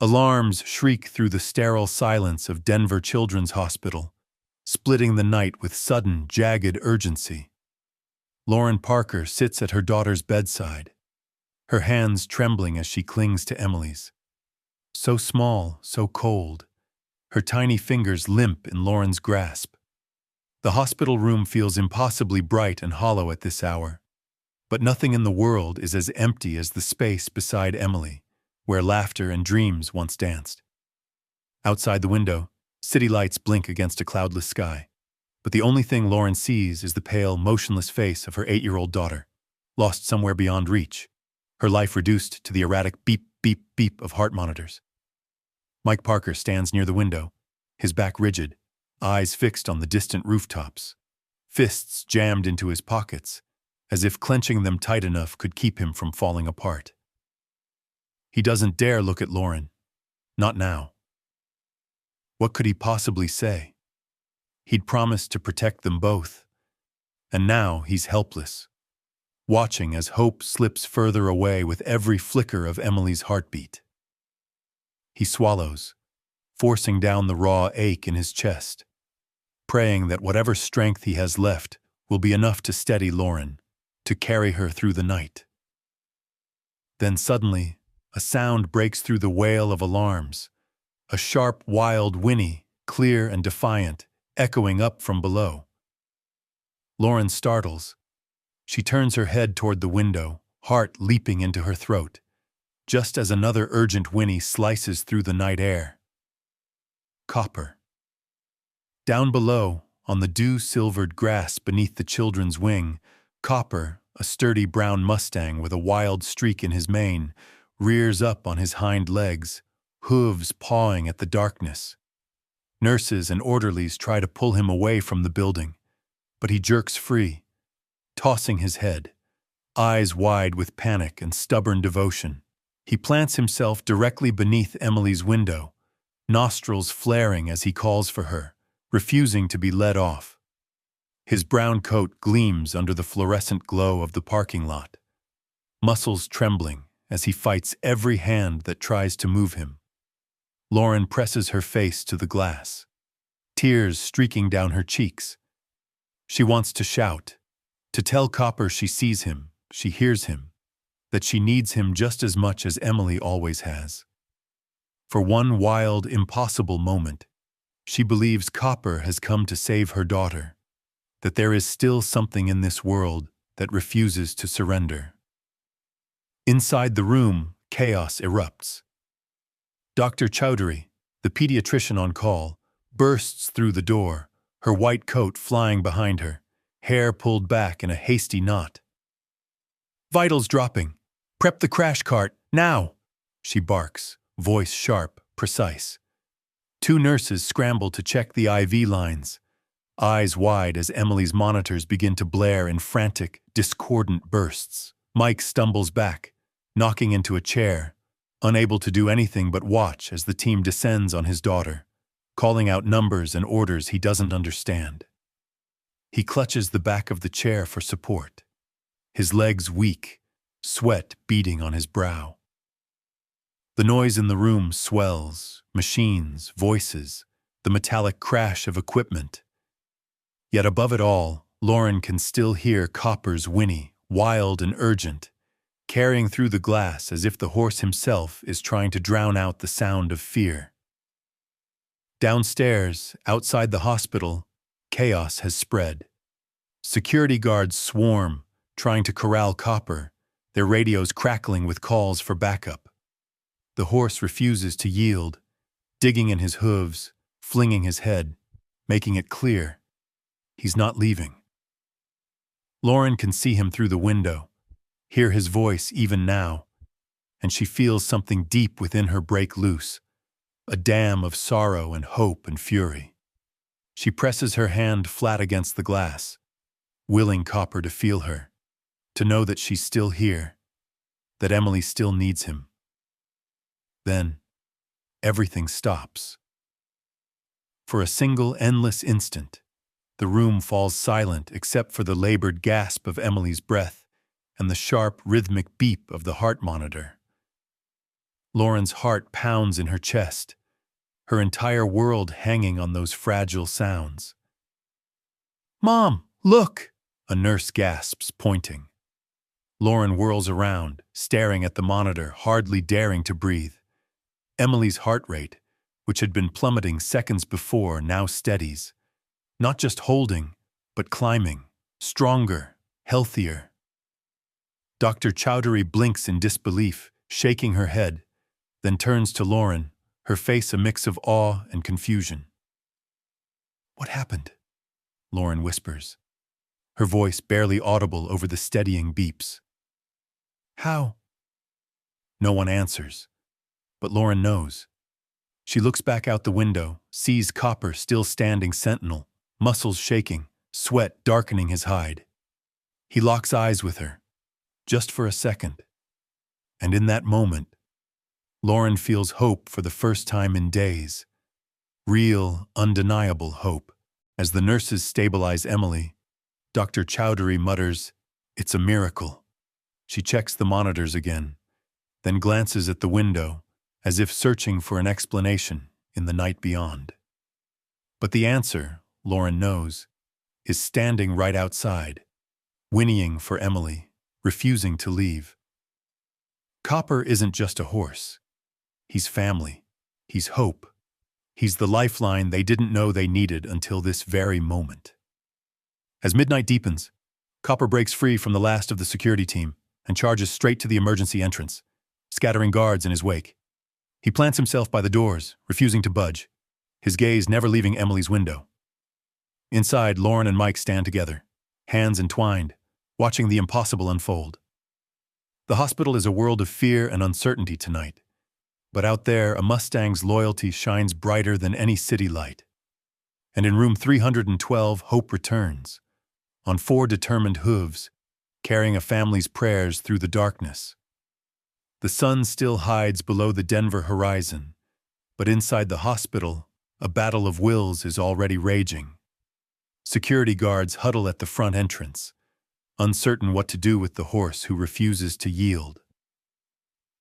Alarms shriek through the sterile silence of Denver Children's Hospital, splitting the night with sudden, jagged urgency. Lauren Parker sits at her daughter's bedside, her hands trembling as she clings to Emily's. So small, so cold, her tiny fingers limp in Lauren's grasp. The hospital room feels impossibly bright and hollow at this hour, but nothing in the world is as empty as the space beside Emily, where laughter and dreams once danced. Outside the window, city lights blink against a cloudless sky, but the only thing Lauren sees is the pale, motionless face of her 8-year-old daughter, lost somewhere beyond reach, her life reduced to the erratic beep, beep, beep of heart monitors. Mike Parker stands near the window, his back rigid, eyes fixed on the distant rooftops, fists jammed into his pockets, as if clenching them tight enough could keep him from falling apart. He doesn't dare look at Lauren. Not now. What could he possibly say? He'd promised to protect them both, and now he's helpless, watching as hope slips further away with every flicker of Emily's heartbeat. He swallows, forcing down the raw ache in his chest, praying that whatever strength he has left will be enough to steady Lauren, to carry her through the night. Then suddenly, a sound breaks through the wail of alarms, a sharp, wild whinny, clear and defiant, echoing up from below. Lauren startles. She turns her head toward the window, heart leaping into her throat, just as another urgent whinny slices through the night air. Copper. Down below, on the dew-silvered grass beneath the children's wing, Copper, a sturdy brown Mustang with a wild streak in his mane, rears up on his hind legs, hooves pawing at the darkness. Nurses and orderlies try to pull him away from the building, but he jerks free, tossing his head, eyes wide with panic and stubborn devotion. He plants himself directly beneath Emily's window, nostrils flaring as he calls for her, refusing to be led off. His brown coat gleams under the fluorescent glow of the parking lot, muscles trembling as he fights every hand that tries to move him. Lauren presses her face to the glass, tears streaking down her cheeks. She wants to shout, to tell Copper she sees him, she hears him, that she needs him just as much as Emily always has. For one wild, impossible moment, she believes Copper has come to save her daughter, that there is still something in this world that refuses to surrender. Inside the room, chaos erupts. Dr. Chowdhury, the pediatrician on call, bursts through the door, her white coat flying behind her, hair pulled back in a hasty knot. "Vitals dropping. Prep the crash cart, now!" she barks, voice sharp, precise. 2 nurses scramble to check the IV lines, eyes wide as Emily's monitors begin to blare in frantic, discordant bursts. Mike stumbles back, knocking into a chair, unable to do anything but watch as the team descends on his daughter, calling out numbers and orders he doesn't understand. He clutches the back of the chair for support, his legs weak, sweat beading on his brow. The noise in the room swells, machines, voices, the metallic crash of equipment. Yet above it all, Lauren can still hear Copper's whinny, wild and urgent, carrying through the glass as if the horse himself is trying to drown out the sound of fear. Downstairs, outside the hospital, chaos has spread. Security guards swarm, trying to corral Copper, their radios crackling with calls for backup. The horse refuses to yield, digging in his hooves, flinging his head, making it clear he's not leaving. Lauren can see him through the window, hear his voice even now, and she feels something deep within her break loose, a dam of sorrow and hope and fury. She presses her hand flat against the glass, willing Copper to feel her, to know that she's still here, that Emily still needs him. Then, everything stops. For a single endless instant, the room falls silent except for the labored gasp of Emily's breath and the sharp, rhythmic beep of the heart monitor. Lauren's heart pounds in her chest, her entire world hanging on those fragile sounds. "Mom, look!" a nurse gasps, pointing. Lauren whirls around, staring at the monitor, hardly daring to breathe. Emily's heart rate, which had been plummeting seconds before, now steadies. Not just holding, but climbing. Stronger, healthier. Dr. Chowdhury blinks in disbelief, shaking her head, then turns to Lauren, her face a mix of awe and confusion. "What happened?" Lauren whispers, her voice barely audible over the steadying beeps. "How?" No one answers, but Lauren knows. She looks back out the window, sees Copper still standing sentinel, muscles shaking, sweat darkening his hide. He locks eyes with her, just for a second. And in that moment, Lauren feels hope for the first time in days. Real, undeniable hope. As the nurses stabilize Emily, Dr. Chowdhury mutters, "It's a miracle." She checks the monitors again, then glances at the window, as if searching for an explanation in the night beyond. But the answer, Lauren knows, is standing right outside, whinnying for Emily, refusing to leave. Copper isn't just a horse. He's family. He's hope. He's the lifeline they didn't know they needed until this very moment. As midnight deepens, Copper breaks free from the last of the security team and charges straight to the emergency entrance, scattering guards in his wake. He plants himself by the doors, refusing to budge, his gaze never leaving Emily's window. Inside, Lauren and Mike stand together, hands entwined, watching the impossible unfold. The hospital is a world of fear and uncertainty tonight, but out there, a Mustang's loyalty shines brighter than any city light. And in room 312, hope returns, on 4 determined hooves, carrying a family's prayers through the darkness. The sun still hides below the Denver horizon, but inside the hospital, a battle of wills is already raging. Security guards huddle at the front entrance, uncertain what to do with the horse who refuses to yield.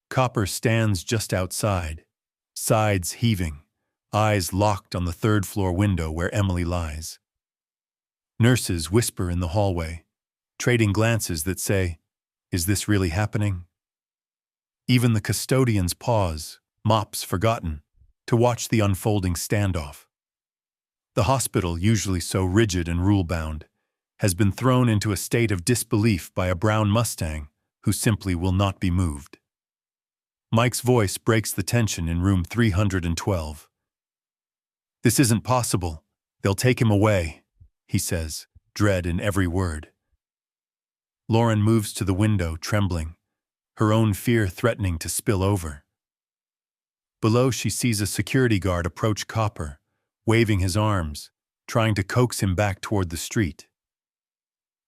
Copper stands just outside, sides heaving, eyes locked on the 3rd-floor window where Emily lies. Nurses whisper in the hallway, trading glances that say, "Is this really happening?" Even the custodians pause, mops forgotten, to watch the unfolding standoff. The hospital, usually so rigid and rule-bound, has been thrown into a state of disbelief by a brown Mustang who simply will not be moved. Mike's voice breaks the tension in room 312. "This isn't possible. They'll take him away," he says, dread in every word. Lauren moves to the window, trembling, her own fear threatening to spill over. Below, she sees a security guard approach Copper, waving his arms, trying to coax him back toward the street.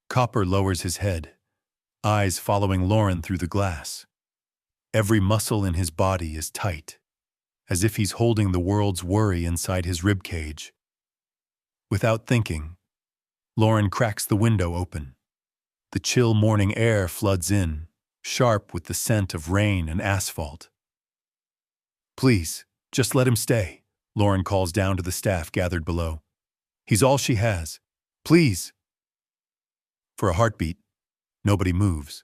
Copper lowers his head, eyes following Lauren through the glass. Every muscle in his body is tight, as if he's holding the world's worry inside his ribcage. Without thinking, Lauren cracks the window open. The chill morning air floods in, sharp with the scent of rain and asphalt. "Please, just let him stay," Lauren calls down to the staff gathered below. "He's all she has. Please." For a heartbeat, nobody moves.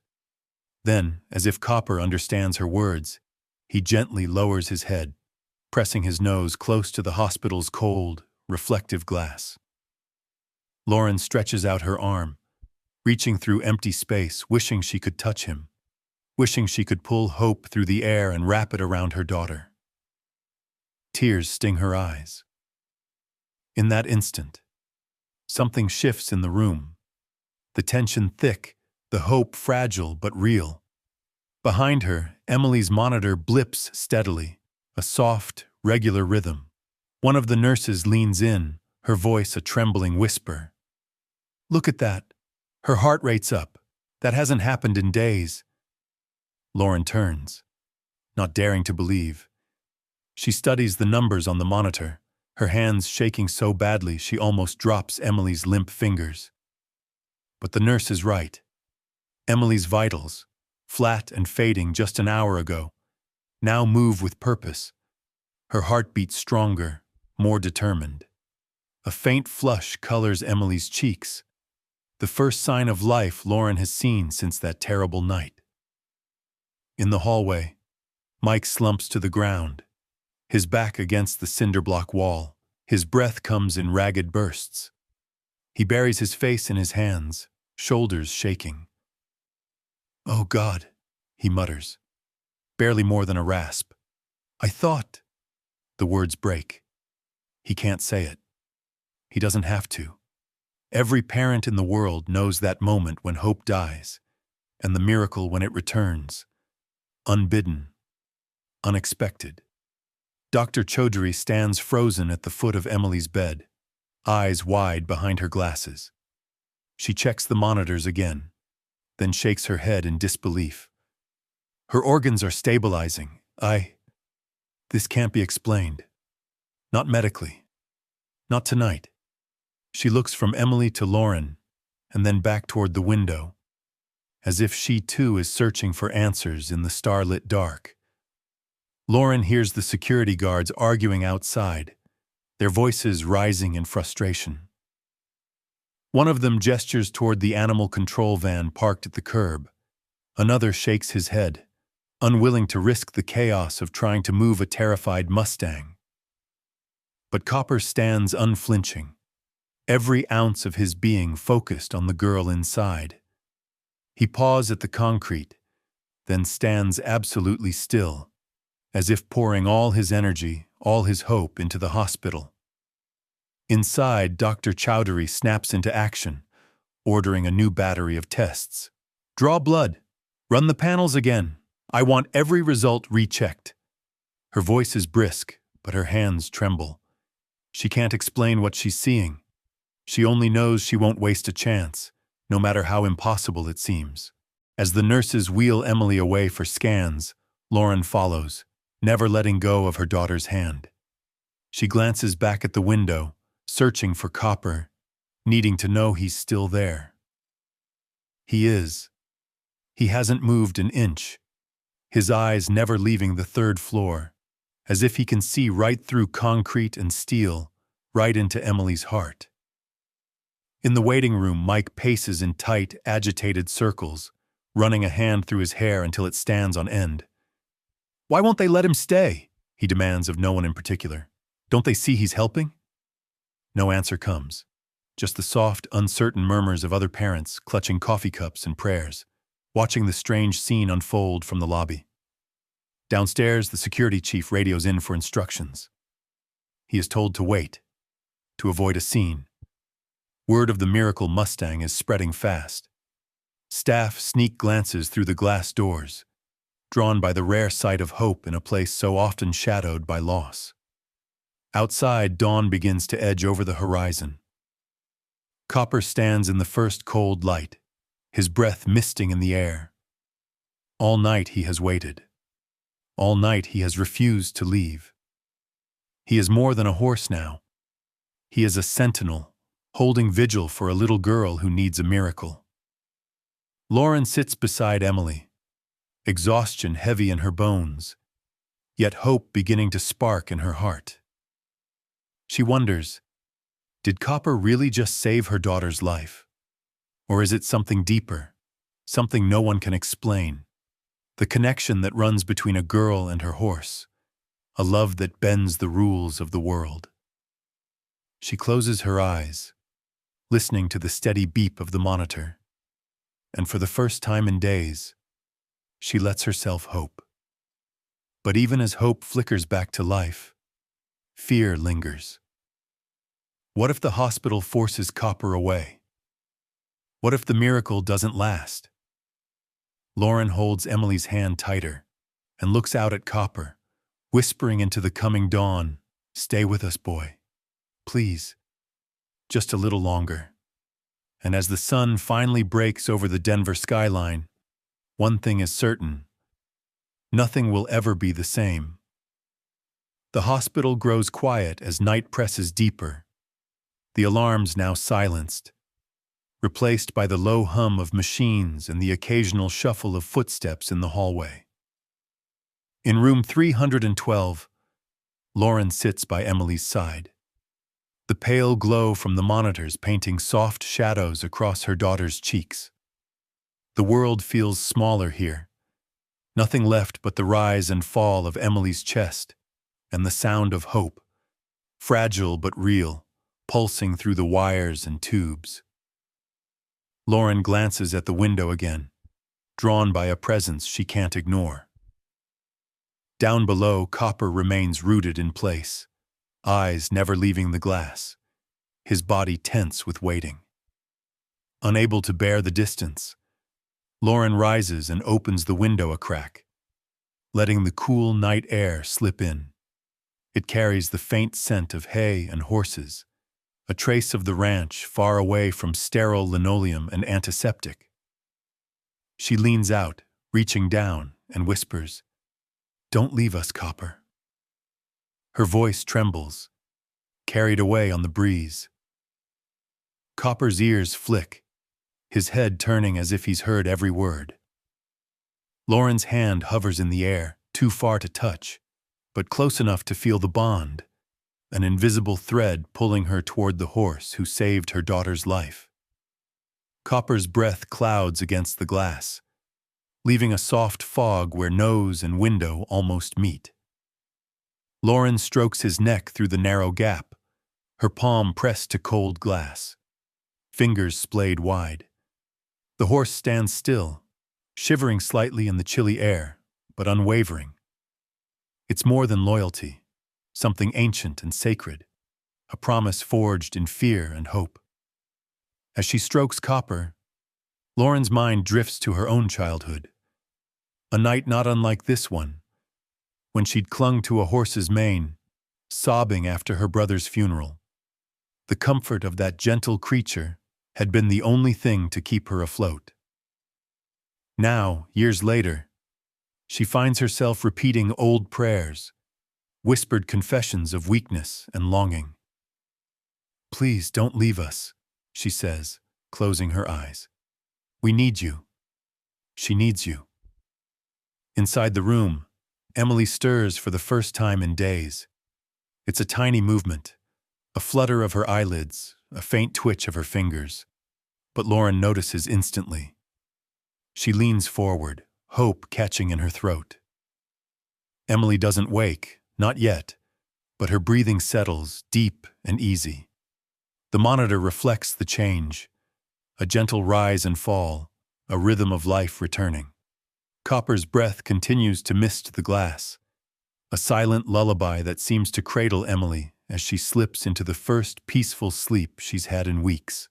Then, as if Copper understands her words, he gently lowers his head, pressing his nose close to the hospital's cold, reflective glass. Lauren stretches out her arm, reaching through empty space, wishing she could touch him, wishing she could pull hope through the air and wrap it around her daughter. Tears sting her eyes. In that instant, something shifts in the room, the tension thick, the hope fragile but real. Behind her, Emily's monitor blips steadily, a soft, regular rhythm. One of the nurses leans in, her voice a trembling whisper. "Look at that. Her heart rate's up. That hasn't happened in days." Lauren turns, not daring to believe. She studies the numbers on the monitor, her hands shaking so badly she almost drops Emily's limp fingers. But the nurse is right. Emily's vitals, flat and fading just an hour ago, now move with purpose. Her heart beats stronger, more determined. A faint flush colors Emily's cheeks, the first sign of life Lauren has seen since that terrible night. In the hallway, Mike slumps to the ground, his back against the cinder block wall. His breath comes in ragged bursts. He buries his face in his hands, shoulders shaking. "Oh God," he mutters, barely more than a rasp. "I thought—" The words break. He can't say it. He doesn't have to. Every parent in the world knows that moment when hope dies, and the miracle when it returns, unbidden, unexpected. Dr. Chaudhry stands frozen at the foot of Emily's bed, eyes wide behind her glasses. She checks the monitors again, then shakes her head in disbelief. Her organs are stabilizing. This can't be explained. Not medically. Not tonight. She looks from Emily to Lauren, and then back toward the window, as if she too is searching for answers in the starlit dark. Lauren hears the security guards arguing outside, their voices rising in frustration. One of them gestures toward the animal control van parked at the curb. Another shakes his head, unwilling to risk the chaos of trying to move a terrified Mustang. But Copper stands unflinching, every ounce of his being focused on the girl inside. He paws at the concrete, then stands absolutely still, as if pouring all his energy, all his hope into the hospital. Inside, Dr. Chaudhry snaps into action, ordering a new battery of tests. "Draw blood. Run the panels again. I want every result rechecked." Her voice is brisk, but her hands tremble. She can't explain what she's seeing. She only knows she won't waste a chance, no matter how impossible it seems. As the nurses wheel Emily away for scans, Lauren follows, never letting go of her daughter's hand. She glances back at the window, searching for Copper, needing to know he's still there. He is. He hasn't moved an inch, his eyes never leaving the third floor, as if he can see right through concrete and steel, right into Emily's heart. In the waiting room, Mike paces in tight, agitated circles, running a hand through his hair until it stands on end. "Why won't they let him stay?" he demands of no one in particular. "Don't they see he's helping?" No answer comes, just the soft, uncertain murmurs of other parents clutching coffee cups and prayers, watching the strange scene unfold from the lobby. Downstairs, the security chief radios in for instructions. He is told to wait, to avoid a scene. Word of the miracle Mustang is spreading fast. Staff sneak glances through the glass doors, drawn by the rare sight of hope in a place so often shadowed by loss. Outside, dawn begins to edge over the horizon. Copper stands in the first cold light, his breath misting in the air. All night he has waited. All night he has refused to leave. He is more than a horse now. He is a sentinel, holding vigil for a little girl who needs a miracle. Lauren sits beside Emily, exhaustion heavy in her bones, yet hope beginning to spark in her heart. She wonders, did Copper really just save her daughter's life? Or is it something deeper, something no one can explain? The connection that runs between a girl and her horse, a love that bends the rules of the world. She closes her eyes, listening to the steady beep of the monitor, and for the first time in days, she lets herself hope. But even as hope flickers back to life, fear lingers. What if the hospital forces Copper away? What if the miracle doesn't last? Lauren holds Emily's hand tighter and looks out at Copper, whispering into the coming dawn, "Stay with us, boy. Please. Just a little longer." And as the sun finally breaks over the Denver skyline, one thing is certain: nothing will ever be the same. The hospital grows quiet as night presses deeper, the alarms now silenced, replaced by the low hum of machines and the occasional shuffle of footsteps in the hallway. In room 312, Lauren sits by Emily's side. The pale glow from the monitors painting soft shadows across her daughter's cheeks. The world feels smaller here. Nothing left but the rise and fall of Emily's chest and the sound of hope, fragile but real, pulsing through the wires and tubes. Lauren glances at the window again, drawn by a presence she can't ignore. Down below, Copper remains rooted in place, eyes never leaving the glass, his body tense with waiting. Unable to bear the distance, Lauren rises and opens the window a crack, letting the cool night air slip in. It carries the faint scent of hay and horses, a trace of the ranch far away from sterile linoleum and antiseptic. She leans out, reaching down, and whispers, "Don't leave us, Copper." Her voice trembles, carried away on the breeze. Copper's ears flick, his head turning as if he's heard every word. Lauren's hand hovers in the air, too far to touch, but close enough to feel the bond, an invisible thread pulling her toward the horse who saved her daughter's life. Copper's breath clouds against the glass, leaving a soft fog where nose and window almost meet. Lauren strokes his neck through the narrow gap, her palm pressed to cold glass, fingers splayed wide. The horse stands still, shivering slightly in the chilly air, but unwavering. It's more than loyalty, something ancient and sacred, a promise forged in fear and hope. As she strokes Copper, Lauren's mind drifts to her own childhood, a night not unlike this one, when she'd clung to a horse's mane, sobbing after her brother's funeral. The comfort of that gentle creature had been the only thing to keep her afloat. Now, years later, she finds herself repeating old prayers, whispered confessions of weakness and longing. "Please don't leave us," she says, closing her eyes. "We need you. She needs you." Inside the room, Emily stirs for the first time in days. It's a tiny movement, a flutter of her eyelids, a faint twitch of her fingers. But Lauren notices instantly. She leans forward, hope catching in her throat. Emily doesn't wake, not yet, but her breathing settles, deep and easy. The monitor reflects the change, a gentle rise and fall, a rhythm of life returning. Copper's breath continues to mist the glass, a silent lullaby that seems to cradle Emily as she slips into the first peaceful sleep she's had in weeks.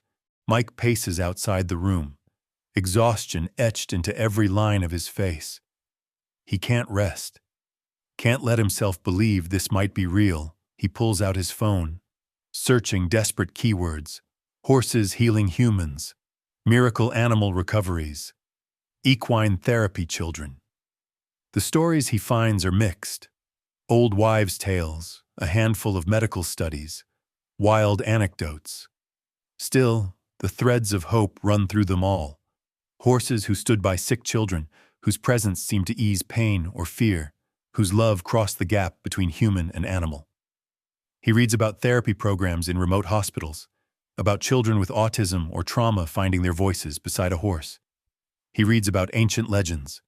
Mike paces outside the room, exhaustion etched into every line of his face. He can't rest, can't let himself believe this might be real. He pulls out his phone, searching desperate keywords: horses healing humans, miracle animal recoveries, equine therapy children. The stories he finds are mixed. Old wives' tales, a handful of medical studies, wild anecdotes. Still, the threads of hope run through them all. Horses who stood by sick children, whose presence seemed to ease pain or fear, whose love crossed the gap between human and animal. He reads about therapy programs in remote hospitals, about children with autism or trauma finding their voices beside a horse. He reads about ancient legends,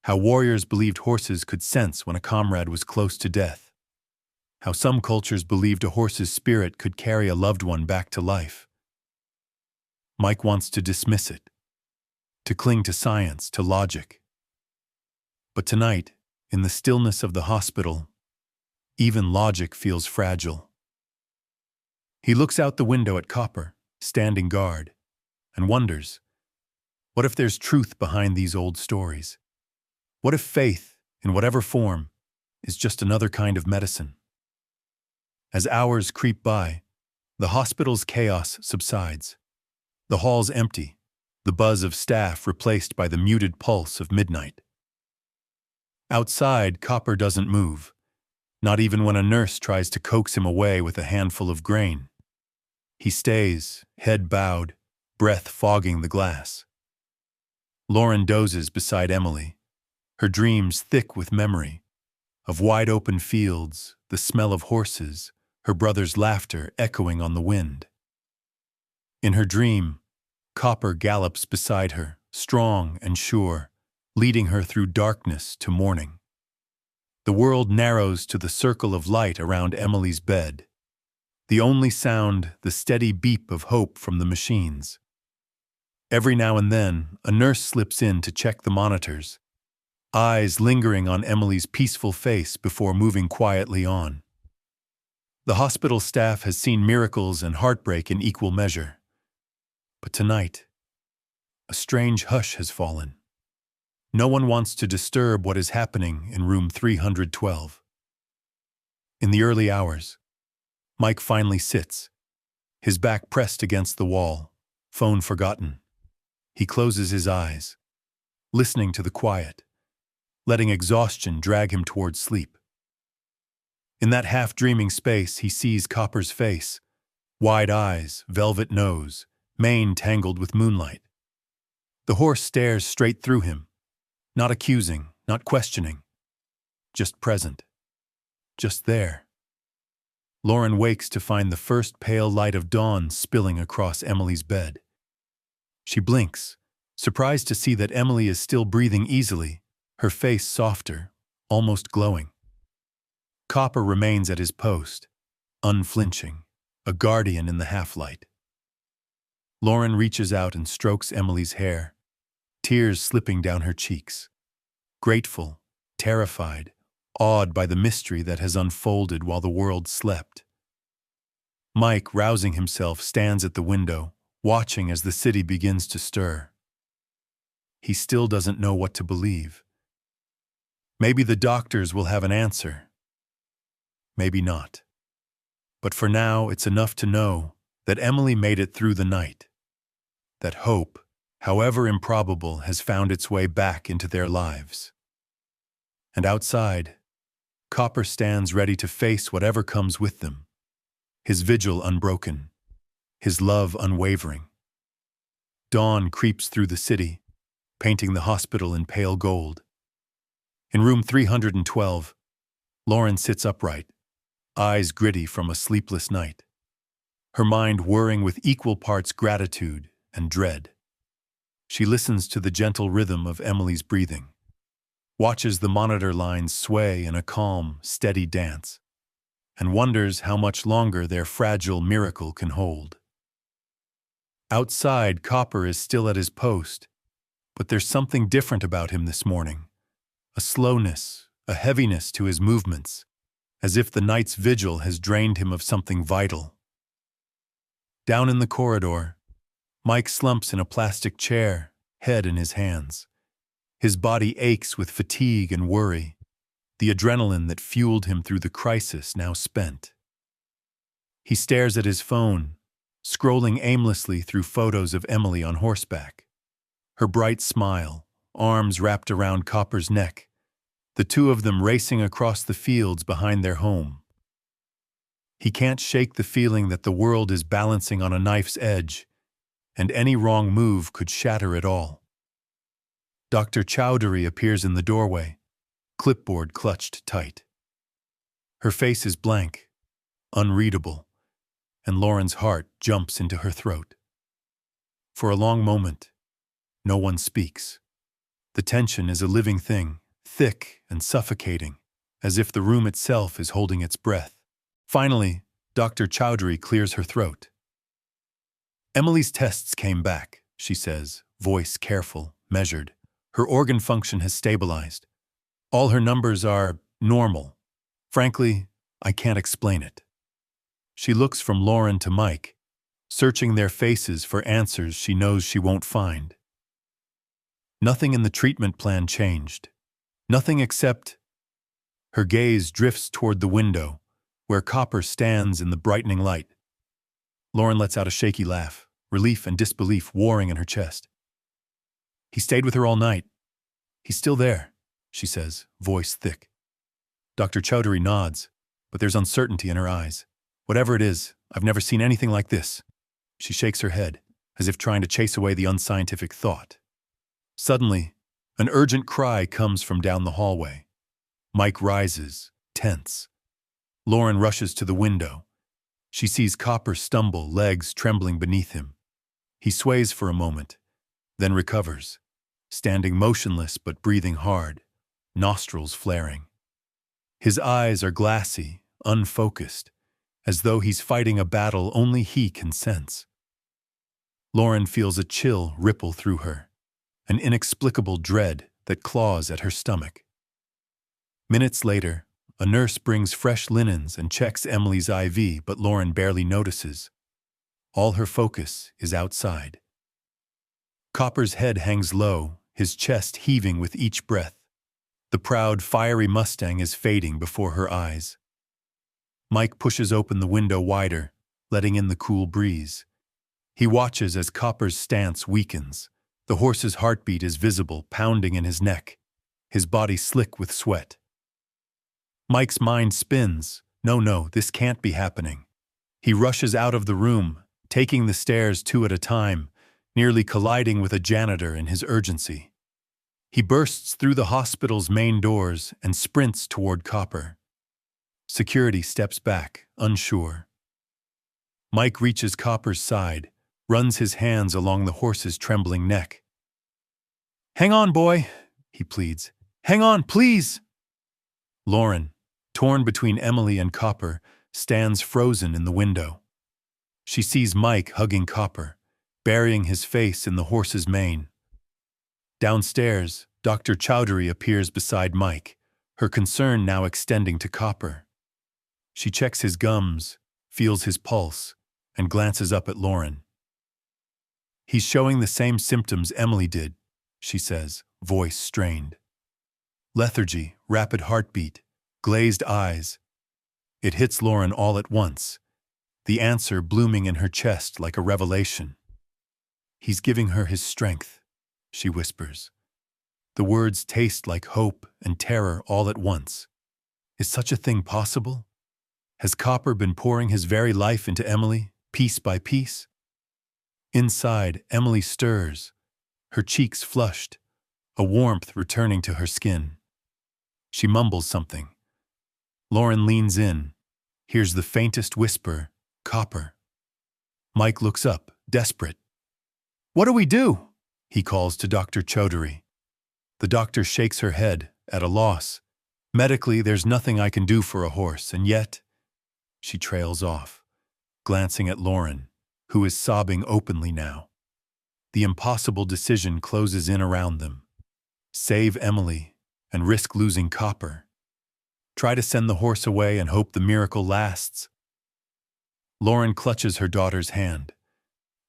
how warriors believed horses could sense when a comrade was close to death, how some cultures believed a horse's spirit could carry a loved one back to life. Mike wants to dismiss it, to cling to science, to logic. But tonight, in the stillness of the hospital, even logic feels fragile. He looks out the window at Copper, standing guard, and wonders, what if there's truth behind these old stories? What if faith, in whatever form, is just another kind of medicine? As hours creep by, the hospital's chaos subsides. The hall's empty, the buzz of staff replaced by the muted pulse of midnight. Outside, Copper doesn't move, not even when a nurse tries to coax him away with a handful of grain. He stays, head bowed, breath fogging the glass. Lauren dozes beside Emily, her dreams thick with memory, of wide-open fields, the smell of horses, her brother's laughter echoing on the wind. In her dream, Copper gallops beside her, strong and sure, leading her through darkness to morning. The world narrows to the circle of light around Emily's bed. The only sound, the steady beep of hope from the machines. Every now and then, a nurse slips in to check the monitors, eyes lingering on Emily's peaceful face before moving quietly on. The hospital staff has seen miracles and heartbreak in equal measure. But tonight, a strange hush has fallen. No one wants to disturb what is happening in room 312. In the early hours, Mike finally sits, his back pressed against the wall, phone forgotten. He closes his eyes, listening to the quiet, letting exhaustion drag him towards sleep. In that half-dreaming space, he sees Copper's face, wide eyes, velvet nose, mane tangled with moonlight. The horse stares straight through him, not accusing, not questioning, just present, just there. Lauren wakes to find the first pale light of dawn spilling across Emily's bed. She blinks, surprised to see that Emily is still breathing easily, her face softer, almost glowing. Copper remains at his post, unflinching, a guardian in the half-light. Lauren reaches out and strokes Emily's hair, tears slipping down her cheeks. Grateful, terrified, awed by the mystery that has unfolded while the world slept. Mike, rousing himself, stands at the window, watching as the city begins to stir. He still doesn't know what to believe. Maybe the doctors will have an answer. Maybe not. But for now, it's enough to know that Emily made it through the night. That hope, however improbable, has found its way back into their lives. And outside, Copper stands ready to face whatever comes with them, his vigil unbroken, his love unwavering. Dawn creeps through the city, painting the hospital in pale gold. In room 312, Lauren sits upright, eyes gritty from a sleepless night, her mind whirring with equal parts gratitude and dread. She listens to the gentle rhythm of Emily's breathing, watches the monitor lines sway in a calm, steady dance, and wonders how much longer their fragile miracle can hold. Outside, Copper is still at his post, but there's something different about him this morning. A slowness, a heaviness to his movements, as if the night's vigil has drained him of something vital. Down in the corridor, Mike slumps in a plastic chair, head in his hands. His body aches with fatigue and worry, the adrenaline that fueled him through the crisis now spent. He stares at his phone, scrolling aimlessly through photos of Emily on horseback. Her bright smile, arms wrapped around Copper's neck, the two of them racing across the fields behind their home. He can't shake the feeling that the world is balancing on a knife's edge, and any wrong move could shatter it all. Dr. Chowdhury appears in the doorway, clipboard clutched tight. Her face is blank, unreadable, and Lauren's heart jumps into her throat. For a long moment, no one speaks. The tension is a living thing, thick and suffocating, as if the room itself is holding its breath. Finally, Dr. Chowdhury clears her throat. Emily's tests came back, she says, voice careful, measured. Her organ function has stabilized. All her numbers are normal. Frankly, I can't explain it. She looks from Lauren to Mike, searching their faces for answers she knows she won't find. Nothing in the treatment plan changed. Nothing except... Her gaze drifts toward the window, where Copper stands in the brightening light. Lauren lets out a shaky laugh, relief and disbelief warring in her chest. He stayed with her all night. He's still there, she says, voice thick. Dr. Chowdhury nods, but there's uncertainty in her eyes. Whatever it is, I've never seen anything like this. She shakes her head, as if trying to chase away the unscientific thought. Suddenly, an urgent cry comes from down the hallway. Mike rises, tense. Lauren rushes to the window. She sees Copper stumble, legs trembling beneath him. He sways for a moment, then recovers, standing motionless but breathing hard, nostrils flaring. His eyes are glassy, unfocused, as though he's fighting a battle only he can sense. Lauren feels a chill ripple through her, an inexplicable dread that claws at her stomach. Minutes later, a nurse brings fresh linens and checks Emily's IV, but Lauren barely notices. All her focus is outside. Copper's head hangs low, his chest heaving with each breath. The proud, fiery Mustang is fading before her eyes. Mike pushes open the window wider, letting in the cool breeze. He watches as Copper's stance weakens. The horse's heartbeat is visible, pounding in his neck, his body slick with sweat. Mike's mind spins. No, this can't be happening. He rushes out of the room, taking the stairs two at a time, nearly colliding with a janitor in his urgency. He bursts through the hospital's main doors and sprints toward Copper. Security steps back, unsure. Mike reaches Copper's side, runs his hands along the horse's trembling neck. "Hang on, boy," he pleads. "Hang on, please!" Lauren, torn between Emily and Copper, stands frozen in the window. She sees Mike hugging Copper, burying his face in the horse's mane. Downstairs, Dr. Chowdhury appears beside Mike, her concern now extending to Copper. She checks his gums, feels his pulse, and glances up at Lauren. "He's showing the same symptoms Emily did," she says, voice strained. Lethargy, rapid heartbeat, glazed eyes. It hits Lauren all at once, the answer blooming in her chest like a revelation. "He's giving her his strength," she whispers. The words taste like hope and terror all at once. Is such a thing possible? Has Copper been pouring his very life into Emily, piece by piece? Inside, Emily stirs, her cheeks flushed, a warmth returning to her skin. She mumbles something. Lauren leans in, hears the faintest whisper, "Copper." Mike looks up, desperate. "What do we do?" he calls to Dr. Chowdhury. The doctor shakes her head, at a loss. "Medically, there's nothing I can do for a horse, and yet—" She trails off, glancing at Lauren, who is sobbing openly now. The impossible decision closes in around them. Save Emily and risk losing Copper. Try to send the horse away and hope the miracle lasts. Lauren clutches her daughter's hand,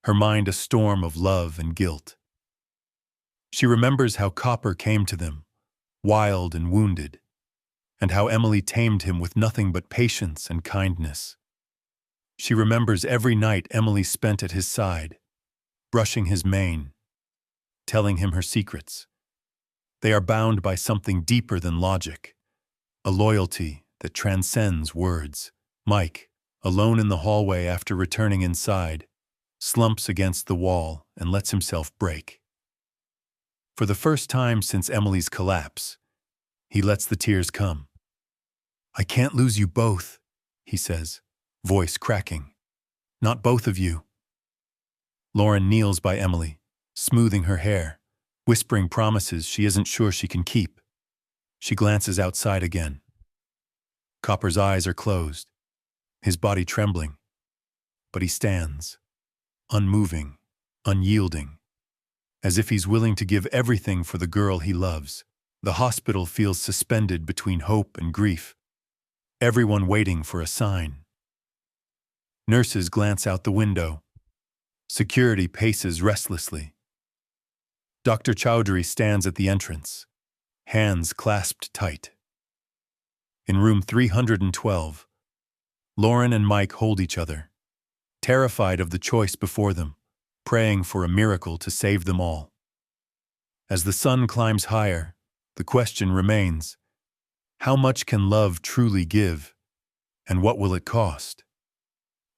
her mind a storm of love and guilt. She remembers how Copper came to them, wild and wounded, and how Emily tamed him with nothing but patience and kindness. She remembers every night Emily spent at his side, brushing his mane, telling him her secrets. They are bound by something deeper than logic, a loyalty that transcends words. Mike, alone in the hallway after returning inside, slumps against the wall and lets himself break. For the first time since Emily's collapse, he lets the tears come. "I can't lose you both," he says, voice cracking. "Not both of you." Lauren kneels by Emily, smoothing her hair, whispering promises she isn't sure she can keep. She glances outside again. Copper's eyes are closed, his body trembling, but he stands, unmoving, unyielding, as if he's willing to give everything for the girl he loves. The hospital feels suspended between hope and grief, everyone waiting for a sign. Nurses glance out the window. Security paces restlessly. Dr. Chowdhury stands at the entrance, hands clasped tight. In room 312, Lauren and Mike hold each other, terrified of the choice before them, praying for a miracle to save them all. As the sun climbs higher, the question remains, how much can love truly give, and what will it cost?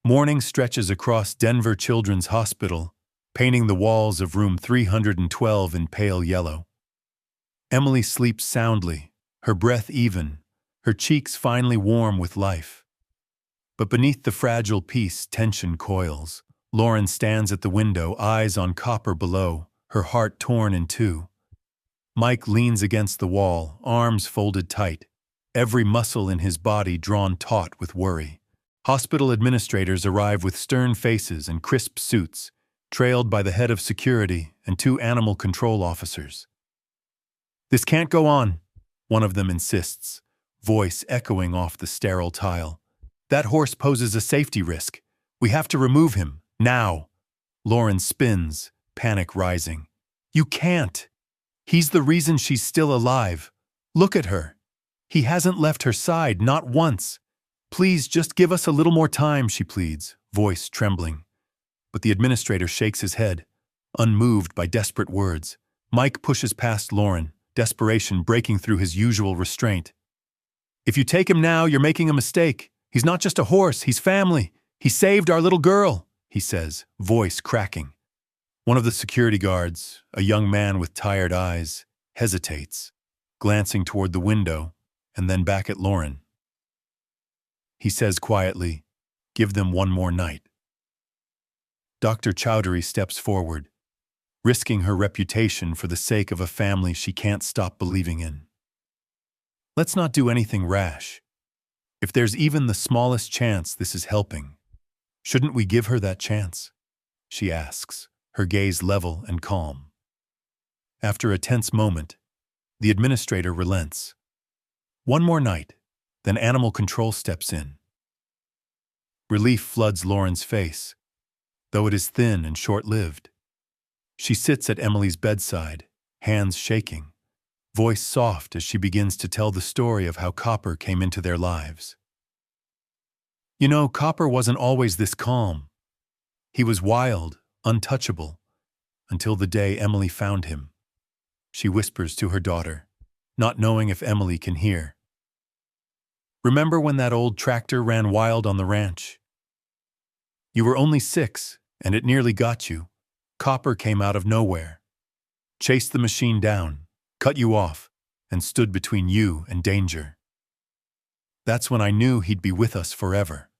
Morning stretches across Denver Children's Hospital, painting the walls of room 312 in pale yellow. Emily sleeps soundly, her breath even, her cheeks finely warm with life. But beneath the fragile peace, tension coils. Lauren stands at the window, eyes on Copper below, her heart torn in two. Mike leans against the wall, arms folded tight, every muscle in his body drawn taut with worry. Hospital administrators arrive with stern faces and crisp suits, trailed by the head of security and 2 animal control officers. "This can't go on," one of them insists, voice echoing off the sterile tile. "That horse poses a safety risk. We have to remove him, now." Lauren spins, panic rising. "You can't. He's the reason she's still alive. Look at her. He hasn't left her side, not once. Please, just give us a little more time," she pleads, voice trembling. But the administrator shakes his head, unmoved by desperate words. Mike pushes past Lauren, desperation breaking through his usual restraint. "If you take him now, you're making a mistake. He's not just a horse, he's family. He saved our little girl," he says, voice cracking. One of the security guards, a young man with tired eyes, hesitates, glancing toward the window and then back at Lauren. He says quietly, "Give them one more night." Dr. Chowdhury steps forward, risking her reputation for the sake of a family she can't stop believing in. "Let's not do anything rash. If there's even the smallest chance this is helping, shouldn't we give her that chance?" she asks, her gaze level and calm. After a tense moment, the administrator relents. One more night, then animal control steps in. Relief floods Lauren's face, though it is thin and short-lived. She sits at Emily's bedside, hands shaking, voice soft as she begins to tell the story of how Copper came into their lives. "You know, Copper wasn't always this calm. He was wild, untouchable, until the day Emily found him," she whispers to her daughter, not knowing if Emily can hear. "Remember when that old tractor ran wild on the ranch? You were only 6, and it nearly got you. Copper came out of nowhere, chased the machine down, cut you off, and stood between you and danger. That's when I knew he'd be with us forever."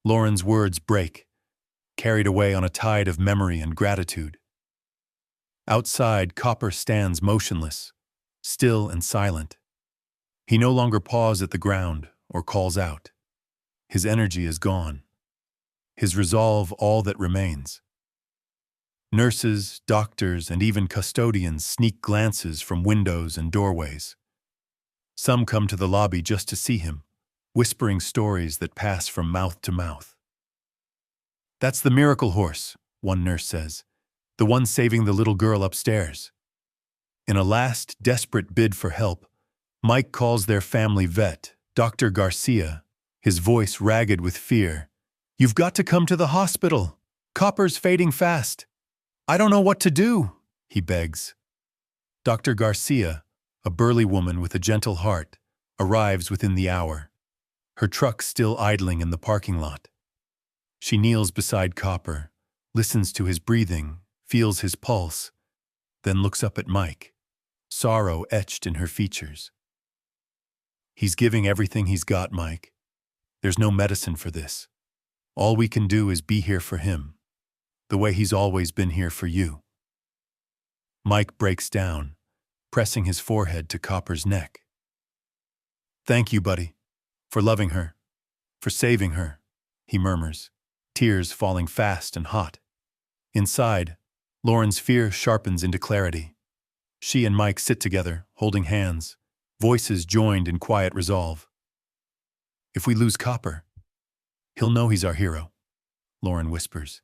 Lauren's words break, carried away on a tide of memory and gratitude. Outside, Copper stands motionless, still and silent. He no longer paws at the ground or calls out. His energy is gone. His resolve all that remains. Nurses, doctors, and even custodians sneak glances from windows and doorways. Some come to the lobby just to see him, whispering stories that pass from mouth to mouth. "That's the miracle horse," one nurse says, "the one saving the little girl upstairs." In a last, desperate bid for help, Mike calls their family vet, Dr. Garcia, his voice ragged with fear. "You've got to come to the hospital. Copper's fading fast. I don't know what to do," he begs. Dr. Garcia, a burly woman with a gentle heart, arrives within the hour, her truck still idling in the parking lot. She kneels beside Copper, listens to his breathing, feels his pulse, then looks up at Mike, sorrow etched in her features. "He's giving everything he's got, Mike. There's no medicine for this. All we can do is be here for him, the way he's always been here for you." Mike breaks down, pressing his forehead to Copper's neck. "Thank you, buddy, for loving her, for saving her," he murmurs, tears falling fast and hot. Inside, Lauren's fear sharpens into clarity. She and Mike sit together, holding hands, voices joined in quiet resolve. "If we lose Copper, he'll know he's our hero," Lauren whispers.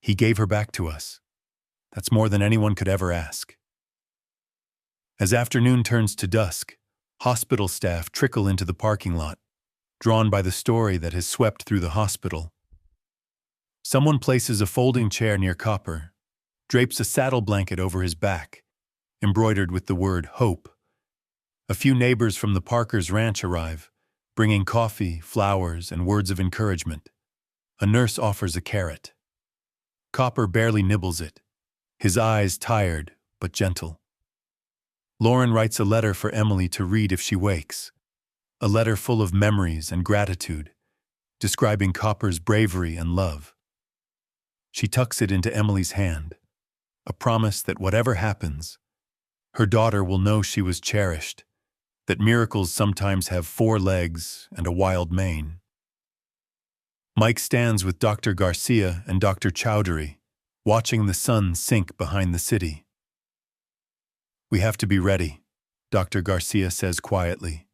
"He gave her back to us. That's more than anyone could ever ask." As afternoon turns to dusk, hospital staff trickle into the parking lot, drawn by the story that has swept through the hospital. Someone places a folding chair near Copper, drapes a saddle blanket over his back, embroidered with the word hope. A few neighbors from the Parkers' ranch arrive, bringing coffee, flowers, and words of encouragement. A nurse offers a carrot. Copper barely nibbles it, his eyes tired but gentle. Lauren writes a letter for Emily to read if she wakes, a letter full of memories and gratitude, describing Copper's bravery and love. She tucks it into Emily's hand, a promise that whatever happens, her daughter will know she was cherished, that miracles sometimes have 4 legs and a wild mane. Mike stands with Dr. Garcia and Dr. Chowdhury, watching the sun sink behind the city. "We have to be ready," Dr. Garcia says quietly.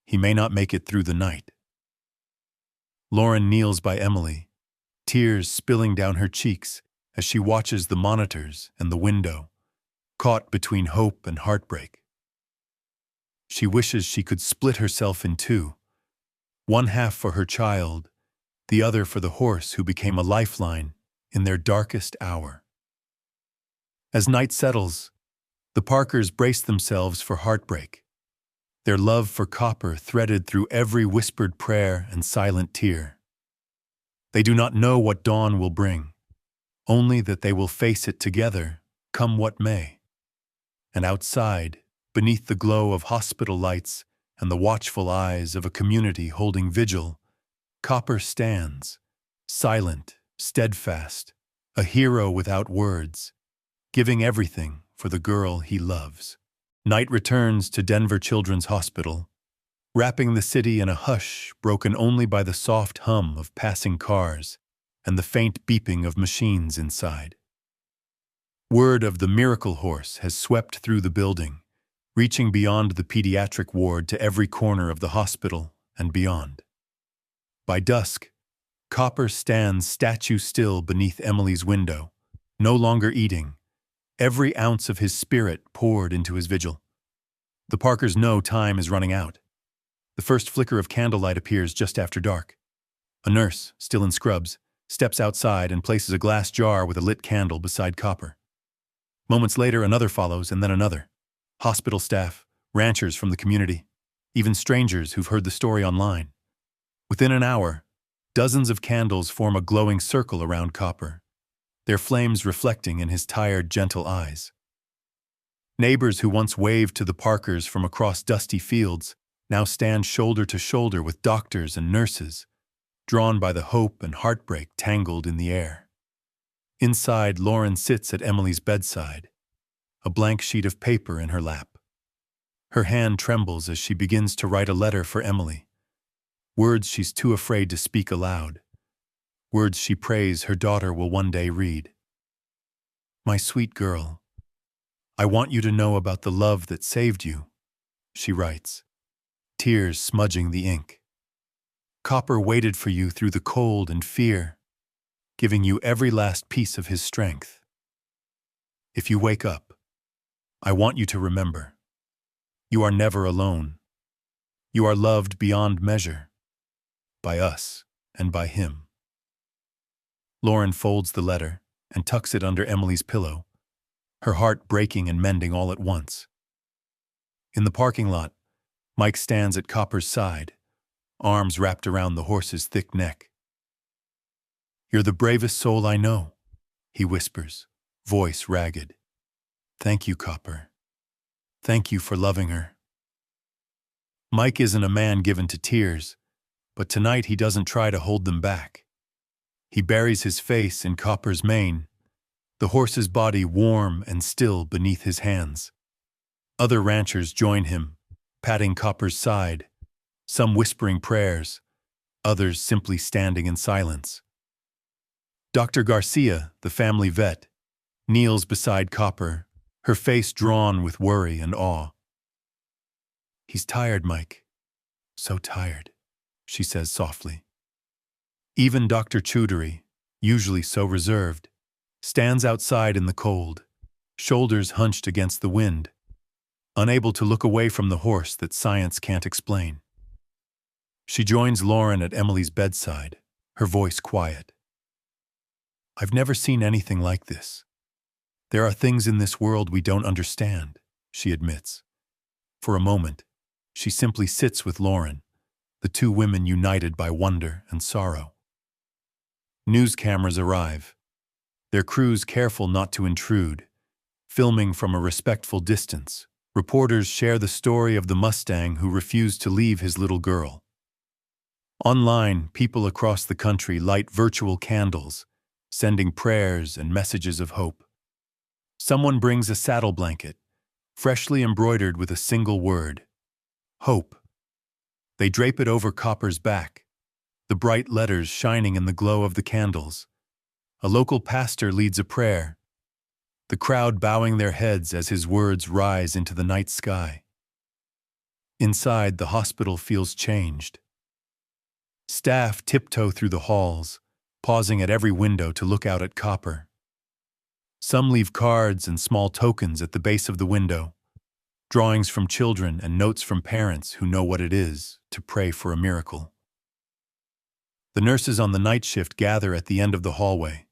"He may not make it through the night." Lauren kneels by Emily, tears spilling down her cheeks as she watches the monitors and the window, caught between hope and heartbreak. She wishes she could split herself in 2, one half for her child, the other for the horse who became a lifeline in their darkest hour. As night settles, the Parkers brace themselves for heartbreak, their love for Copper threaded through every whispered prayer and silent tear. They do not know what dawn will bring, only that they will face it together, come what may. And outside, beneath the glow of hospital lights and the watchful eyes of a community holding vigil, Copper stands, silent, steadfast, a hero without words, giving everything for the girl he loves. Night returns to Denver Children's Hospital, wrapping the city in a hush broken only by the soft hum of passing cars and the faint beeping of machines inside. Word of the miracle horse has swept through the building, reaching beyond the pediatric ward to every corner of the hospital and beyond. By dusk, Copper stands statue still beneath Emily's window, no longer eating, every ounce of his spirit poured into his vigil. The Parkers know time is running out. The first flicker of candlelight appears just after dark. A nurse, still in scrubs, steps outside and places a glass jar with a lit candle beside Copper. Moments later, another follows, and then another. Hospital staff, ranchers from the community, even strangers who've heard the story online. Within an hour, dozens of candles form a glowing circle around Copper, their flames reflecting in his tired, gentle eyes. Neighbors who once waved to the Parkers from across dusty fields now stand shoulder to shoulder with doctors and nurses, drawn by the hope and heartbreak tangled in the air. Inside, Lauren sits at Emily's bedside, a blank sheet of paper in her lap. Her hand trembles as she begins to write a letter for Emily, words she's too afraid to speak aloud, words she prays her daughter will one day read. "My sweet girl, I want you to know about the love that saved you," she writes, tears smudging the ink. "Copper waited for you through the cold and fear, giving you every last piece of his strength. If you wake up, I want you to remember, you are never alone. You are loved beyond measure, by us and by him." Lauren folds the letter and tucks it under Emily's pillow, her heart breaking and mending all at once. In the parking lot, Mike stands at Copper's side, arms wrapped around the horse's thick neck. "You're the bravest soul I know," he whispers, voice ragged. "Thank you, Copper. Thank you for loving her." Mike isn't a man given to tears, but tonight he doesn't try to hold them back. He buries his face in Copper's mane, the horse's body warm and still beneath his hands. Other ranchers join him, patting Copper's side, some whispering prayers, others simply standing in silence. Dr. Garcia, the family vet, kneels beside Copper, her face drawn with worry and awe. "He's tired, Mike. So tired," she says softly. Even Dr. Chowdhury, usually so reserved, stands outside in the cold, shoulders hunched against the wind, unable to look away from the horse that science can't explain. She joins Lauren at Emily's bedside, her voice quiet. "I've never seen anything like this. There are things in this world we don't understand," she admits. For a moment, she simply sits with Lauren, the two women united by wonder and sorrow. News cameras arrive, their crews careful not to intrude, filming from a respectful distance, Reporters share the story of the Mustang who refused to leave his little girl. Online, people across the country light virtual candles, sending prayers and messages of hope. Someone brings a saddle blanket, freshly embroidered with a single word: hope. They drape it over Copper's back, the bright letters shining in the glow of the candles. A local pastor leads a prayer, the crowd bowing their heads as his words rise into the night sky. Inside, the hospital feels changed. Staff tiptoe through the halls, pausing at every window to look out at Copper. Some leave cards and small tokens at the base of the window, drawings from children and notes from parents who know what it is to pray for a miracle. The nurses on the night shift gather at the end of the hallway,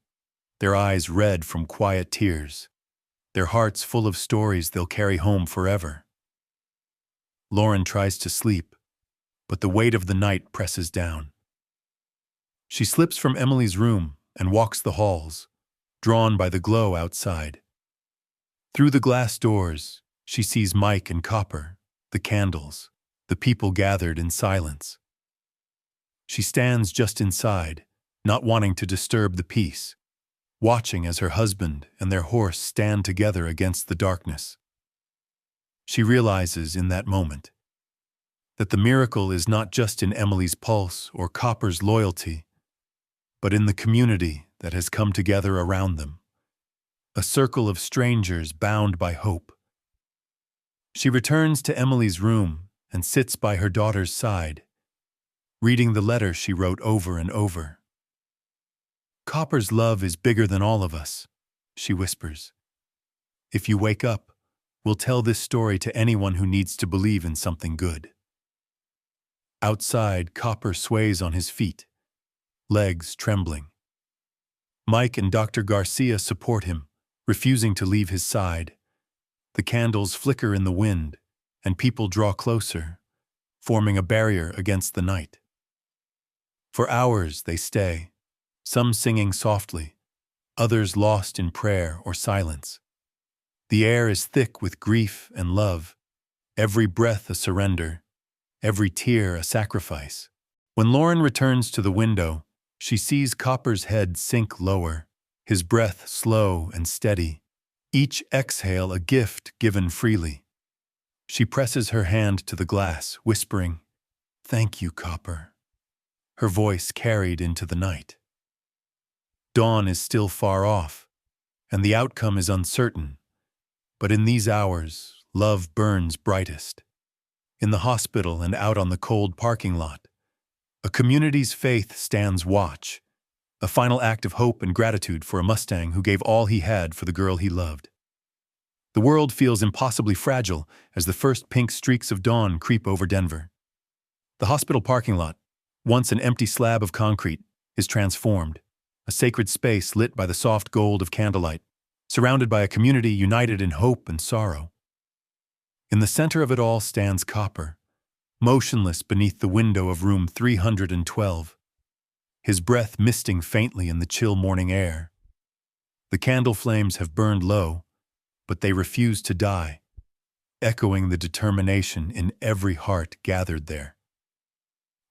their eyes red from quiet tears, their hearts full of stories they'll carry home forever. Lauren tries to sleep, but the weight of the night presses down. She slips from Emily's room and walks the halls, drawn by the glow outside. Through the glass doors, she sees Mike and Copper, the candles, the people gathered in silence. She stands just inside, not wanting to disturb the peace, watching as her husband and their horse stand together against the darkness. She realizes in that moment that the miracle is not just in Emily's pulse or Copper's loyalty, but in the community that has come together around them, a circle of strangers bound by hope. She returns to Emily's room and sits by her daughter's side, reading the letter she wrote over and over. "Copper's love is bigger than all of us," she whispers. "If you wake up, we'll tell this story to anyone who needs to believe in something good." Outside, Copper sways on his feet, legs trembling. Mike and Dr. Garcia support him, refusing to leave his side. The candles flicker in the wind, and people draw closer, forming a barrier against the night. For hours they stay, some singing softly, others lost in prayer or silence. The air is thick with grief and love, every breath a surrender, every tear a sacrifice. When Lauren returns to the window, she sees Copper's head sink lower, his breath slow and steady, each exhale a gift given freely. She presses her hand to the glass, whispering, "Thank you, Copper," her voice carried into the night. Dawn is still far off, and the outcome is uncertain, but in these hours, love burns brightest. In the hospital and out on the cold parking lot, a community's faith stands watch, a final act of hope and gratitude for a Mustang who gave all he had for the girl he loved. The world feels impossibly fragile as the first pink streaks of dawn creep over Denver. The hospital parking lot, once an empty slab of concrete, is transformed, a sacred space lit by the soft gold of candlelight, surrounded by a community united in hope and sorrow. In the center of it all stands Copper, motionless beneath the window of room 312, his breath misting faintly in the chill morning air. The candle flames have burned low, but they refuse to die, echoing the determination in every heart gathered there.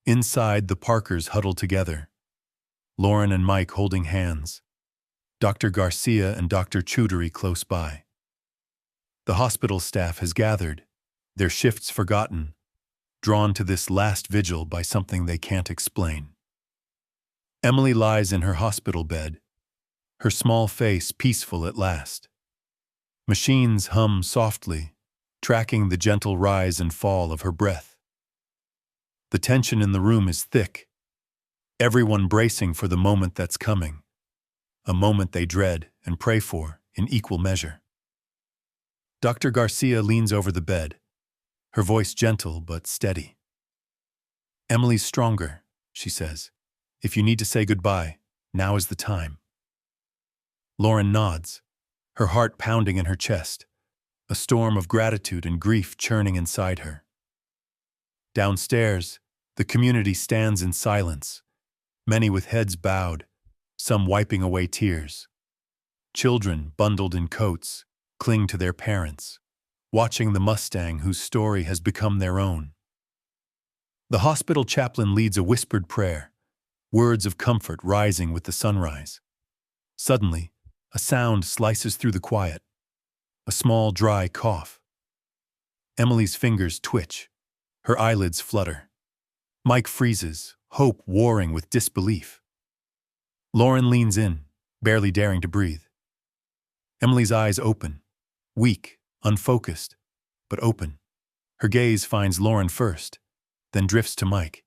Inside, the Parkers huddle together, Lauren and Mike holding hands, Dr. Garcia and Dr. Chudori close by. The hospital staff has gathered, their shifts forgotten, drawn to this last vigil by something they can't explain. Emily lies in her hospital bed, her small face peaceful at last. Machines hum softly, tracking the gentle rise and fall of her breath. The tension in the room is thick, everyone bracing for the moment that's coming, a moment they dread and pray for in equal measure. Dr. Garcia leans over the bed, her voice gentle but steady. "Emily's stronger," she says. "If you need to say goodbye, now is the time." Lauren nods, her heart pounding in her chest, a storm of gratitude and grief churning inside her. Downstairs, the community stands in silence, many with heads bowed, some wiping away tears. Children, bundled in coats, cling to their parents, watching the Mustang whose story has become their own. The hospital chaplain leads a whispered prayer, words of comfort rising with the sunrise. Suddenly, a sound slices through the quiet, a small, dry cough. Emily's fingers twitch, her eyelids flutter. Mike freezes, hope warring with disbelief. Lauren leans in, barely daring to breathe. Emily's eyes open, weak, unfocused, but open. Her gaze finds Lauren first, then drifts to Mike.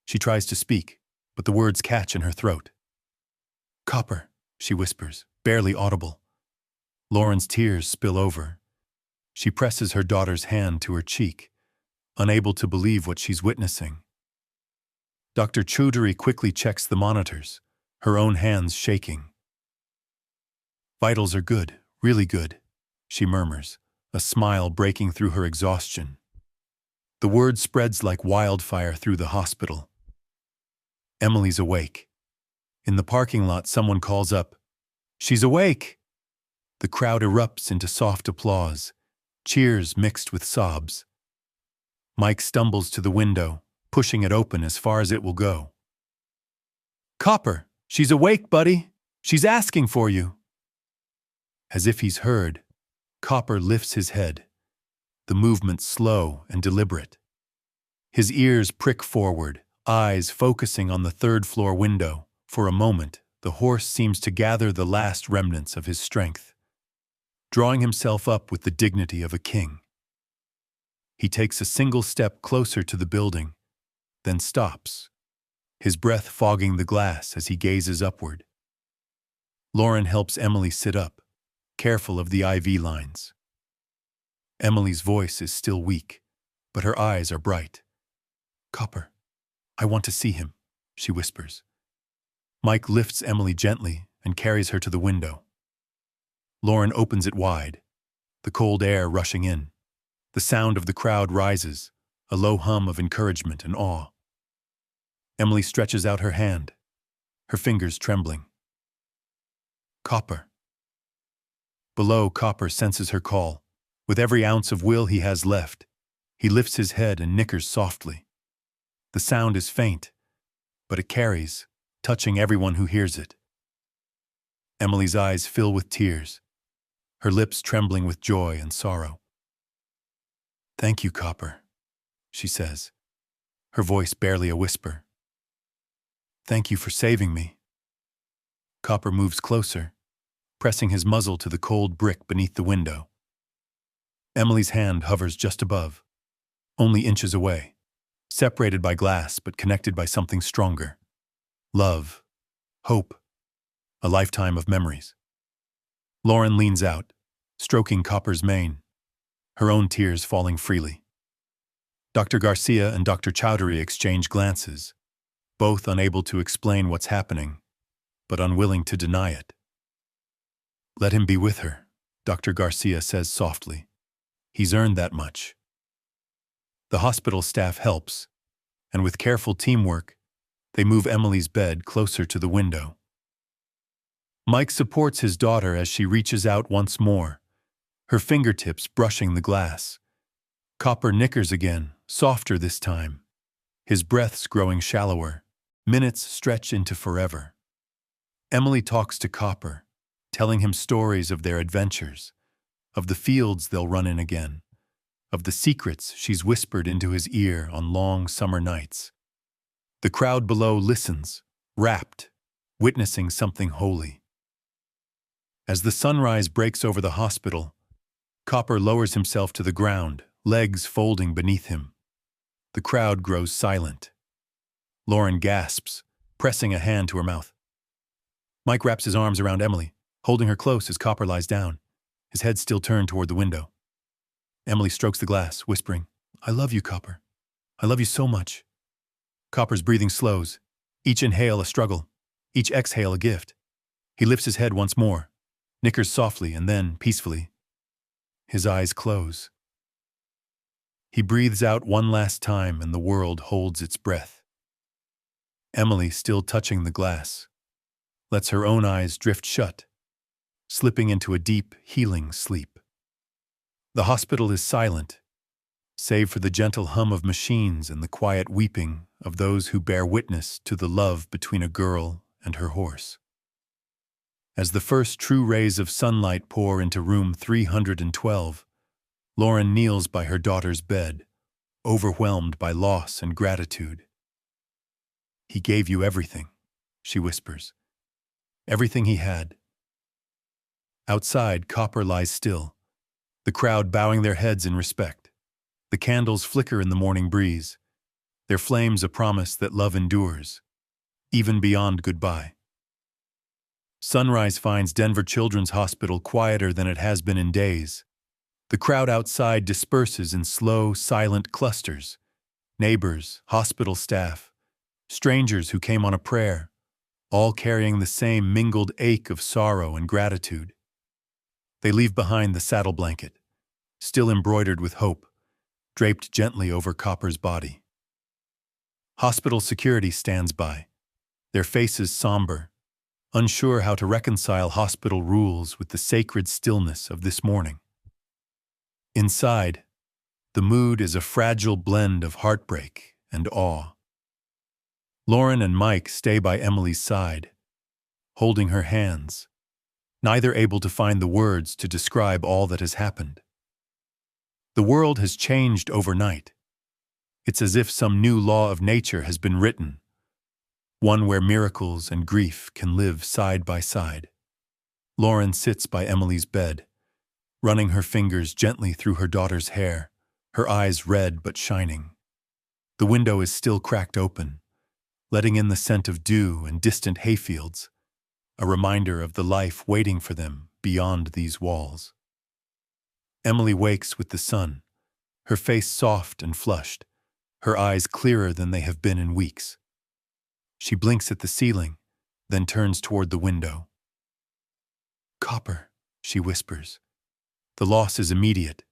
She tries to speak, but the words catch in her throat. "Copper," she whispers, barely audible. Lauren's tears spill over. She presses her daughter's hand to her cheek, unable to believe what she's witnessing. Dr. Choudhury quickly checks the monitors, her own hands shaking. "Vitals are good, really good," she murmurs, a smile breaking through her exhaustion. The word spreads like wildfire through the hospital. Emily's awake. In the parking lot, someone calls up, "She's awake!" The crowd erupts into soft applause, cheers mixed with sobs. Mike stumbles to the window, pushing it open as far as it will go. "Copper, she's awake, buddy! She's asking for you!" As if he's heard, Copper lifts his head, the movement slow and deliberate. His ears prick forward, eyes focusing on the third-floor window. For a moment, the horse seems to gather the last remnants of his strength, drawing himself up with the dignity of a king. He takes a single step closer to the building, then stops, his breath fogging the glass as he gazes upward. Lauren helps Emily sit up, careful of the IV lines. Emily's voice is still weak, but her eyes are bright. "Copper, I want to see him," she whispers. Mike lifts Emily gently and carries her to the window. Lauren opens it wide, the cold air rushing in. The sound of the crowd rises, a low hum of encouragement and awe. Emily stretches out her hand, her fingers trembling. "Copper." Below, Copper senses her call. With every ounce of will he has left, he lifts his head and nickers softly. The sound is faint, but it carries, touching everyone who hears it. Emily's eyes fill with tears, her lips trembling with joy and sorrow. "Thank you, Copper," she says, her voice barely a whisper. "Thank you for saving me." Copper moves closer, pressing his muzzle to the cold brick beneath the window. Emily's hand hovers just above, only inches away, separated by glass but connected by something stronger. Love, hope, a lifetime of memories. Lauren leans out, stroking Copper's mane, her own tears falling freely. Dr. Garcia and Dr. Choudhury exchange glances, both unable to explain what's happening, but unwilling to deny it. "Let him be with her," Dr. Garcia says softly. "He's earned that much." The hospital staff helps, and with careful teamwork, they move Emily's bed closer to the window. Mike supports his daughter as she reaches out once more, her fingertips brushing the glass. Copper nickers again, softer this time, his breaths growing shallower. Minutes stretch into forever. Emily talks to Copper, telling him stories of their adventures, of the fields they'll run in again, of the secrets she's whispered into his ear on long summer nights. The crowd below listens, rapt, witnessing something holy. As the sunrise breaks over the hospital, Copper lowers himself to the ground, legs folding beneath him. The crowd grows silent. Lauren gasps, pressing a hand to her mouth. Mike wraps his arms around Emily, holding her close as Copper lies down, his head still turned toward the window. Emily strokes the glass, whispering, "I love you, Copper. I love you so much." Copper's breathing slows, each inhale a struggle, each exhale a gift. He lifts his head once more, nickers softly and then, peacefully, his eyes close. He breathes out one last time and the world holds its breath. Emily, still touching the glass, lets her own eyes drift shut, slipping into a deep, healing sleep. The hospital is silent, save for the gentle hum of machines and the quiet weeping of those who bear witness to the love between a girl and her horse. As the first true rays of sunlight pour into room 312, Lauren kneels by her daughter's bed, overwhelmed by loss and gratitude. "He gave you everything," she whispers. "Everything he had." Outside, Copper lies still, the crowd bowing their heads in respect. The candles flicker in the morning breeze, their flames a promise that love endures, even beyond goodbye. Sunrise finds Denver Children's Hospital quieter than it has been in days. The crowd outside disperses in slow, silent clusters. Neighbors, hospital staff, strangers who came on a prayer, all carrying the same mingled ache of sorrow and gratitude. They leave behind the saddle blanket, still embroidered with hope, draped gently over Copper's body. Hospital security stands by, their faces somber, unsure how to reconcile hospital rules with the sacred stillness of this morning. Inside, the mood is a fragile blend of heartbreak and awe. Lauren and Mike stay by Emily's side, holding her hands, neither able to find the words to describe all that has happened. The world has changed overnight. It's as if some new law of nature has been written, one where miracles and grief can live side by side. Lauren sits by Emily's bed, running her fingers gently through her daughter's hair, her eyes red but shining. The window is still cracked open, letting in the scent of dew and distant hayfields, a reminder of the life waiting for them beyond these walls. Emily wakes with the sun, her face soft and flushed, her eyes clearer than they have been in weeks. She blinks at the ceiling, then turns toward the window. "Copper," she whispers. The loss is immediate,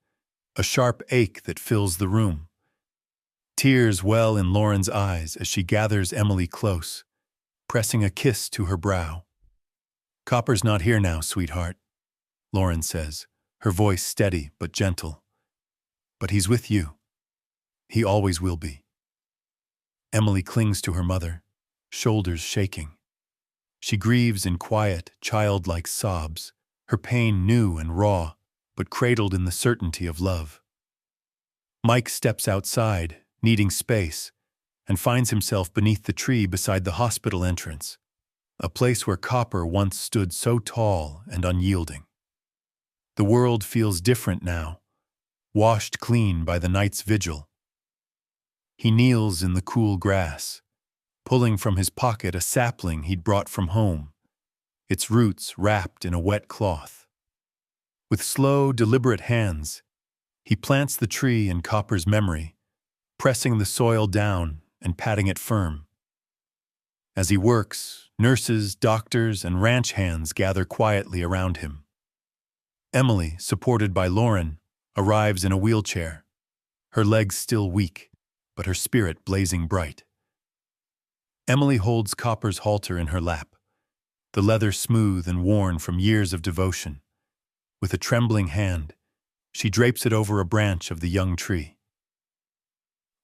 a sharp ache that fills the room. Tears well in Lauren's eyes as she gathers Emily close, pressing a kiss to her brow. "Copper's not here now, sweetheart," Lauren says, her voice steady but gentle. "But he's with you. He always will be." Emily clings to her mother, shoulders shaking. She grieves in quiet, childlike sobs, her pain new and raw, but cradled in the certainty of love. Mike steps outside, needing space, and finds himself beneath the tree beside the hospital entrance, a place where Copper once stood so tall and unyielding. The world feels different now, washed clean by the night's vigil. He kneels in the cool grass, pulling from his pocket a sapling he'd brought from home, its roots wrapped in a wet cloth. With slow, deliberate hands, he plants the tree in Copper's memory, pressing the soil down and patting it firm. As he works, nurses, doctors, and ranch hands gather quietly around him. Emily, supported by Lauren, arrives in a wheelchair, her legs still weak, but her spirit blazing bright. Emily holds Copper's halter in her lap, the leather smooth and worn from years of devotion. With a trembling hand, she drapes it over a branch of the young tree.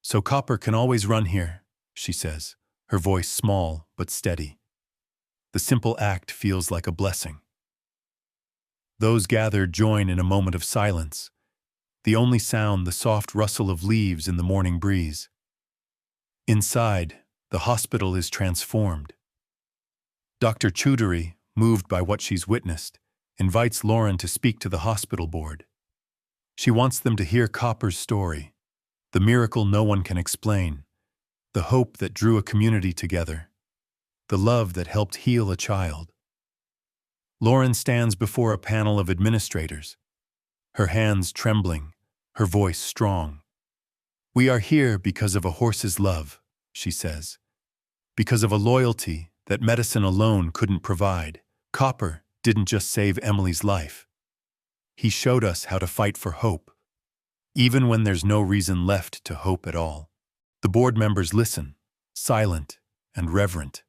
"So Copper can always run here," she says, her voice small but steady. The simple act feels like a blessing. Those gathered join in a moment of silence, the only sound the soft rustle of leaves in the morning breeze. Inside, the hospital is transformed. Dr. Choudhury, moved by what she's witnessed, invites Lauren to speak to the hospital board. She wants them to hear Copper's story, the miracle no one can explain, the hope that drew a community together, the love that helped heal a child. Lauren stands before a panel of administrators, her hands trembling, her voice strong. "We are here because of a horse's love," she says, "because of a loyalty that medicine alone couldn't provide. Copper didn't just save Emily's life. He showed us how to fight for hope, even when there's no reason left to hope at all." The board members listen, silent and reverent.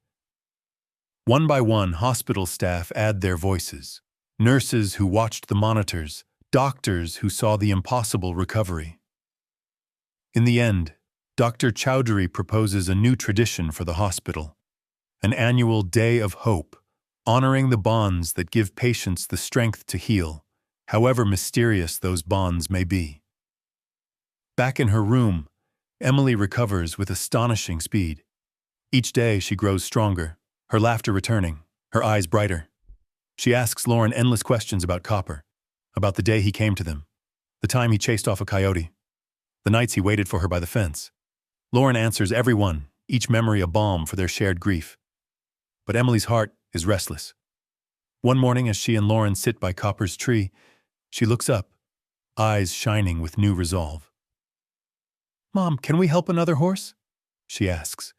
One by one, hospital staff add their voices. Nurses who watched the monitors, doctors who saw the impossible recovery. In the end, Dr. Chowdhury proposes a new tradition for the hospital, an annual Day of Hope, honoring the bonds that give patients the strength to heal, however mysterious those bonds may be. Back in her room, Emily recovers with astonishing speed. Each day she grows stronger, her laughter returning, her eyes brighter. She asks Lauren endless questions about Copper, about the day he came to them, the time he chased off a coyote, the nights he waited for her by the fence. Lauren answers every one, each memory a balm for their shared grief. But Emily's heart is restless. One morning, as she and Lauren sit by Copper's tree, she looks up, eyes shining with new resolve. "Mom, can we help another horse?" she asks.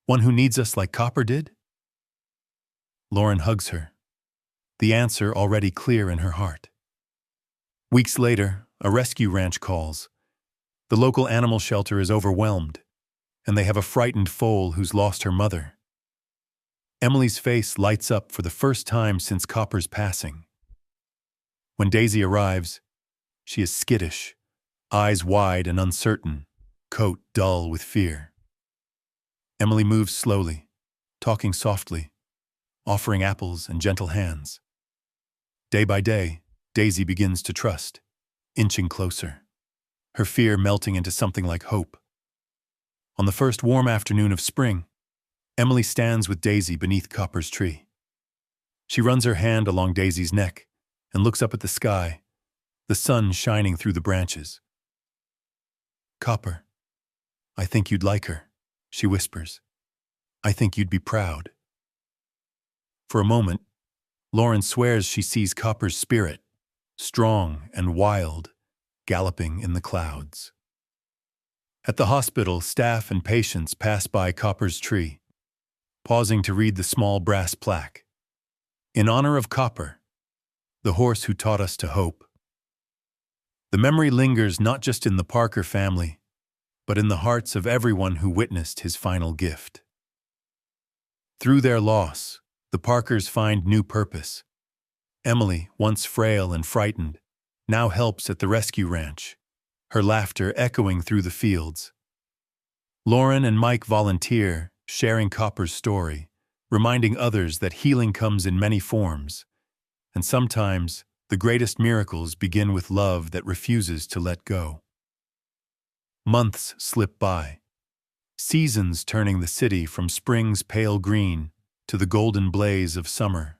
"One who needs us like Copper did?" Lauren hugs her, the answer already clear in her heart. Weeks later, a rescue ranch calls. The local animal shelter is overwhelmed, and they have a frightened foal who's lost her mother. Emily's face lights up for the first time since Copper's passing. When Daisy arrives, she is skittish, eyes wide and uncertain, coat dull with fear. Emily moves slowly, talking softly, offering apples and gentle hands. Day by day, Daisy begins to trust, inching closer, her fear melting into something like hope. On the first warm afternoon of spring, Emily stands with Daisy beneath Copper's tree. She runs her hand along Daisy's neck and looks up at the sky, the sun shining through the branches. "Copper, I think you'd like her," she whispers. "I think you'd be proud." For a moment, Lauren swears she sees Copper's spirit, strong and wild, galloping in the clouds. At the hospital, staff and patients pass by Copper's tree, pausing to read the small brass plaque. "In honor of Copper, the horse who taught us to hope." The memory lingers not just in the Parker family, but in the hearts of everyone who witnessed his final gift. Through their loss, the Parkers find new purpose. Emily, once frail and frightened, now helps at the rescue ranch, her laughter echoing through the fields. Lauren and Mike volunteer, sharing Copper's story, reminding others that healing comes in many forms, and sometimes the greatest miracles begin with love that refuses to let go. Months slip by, seasons turning the city from spring's pale green to the golden blaze of summer.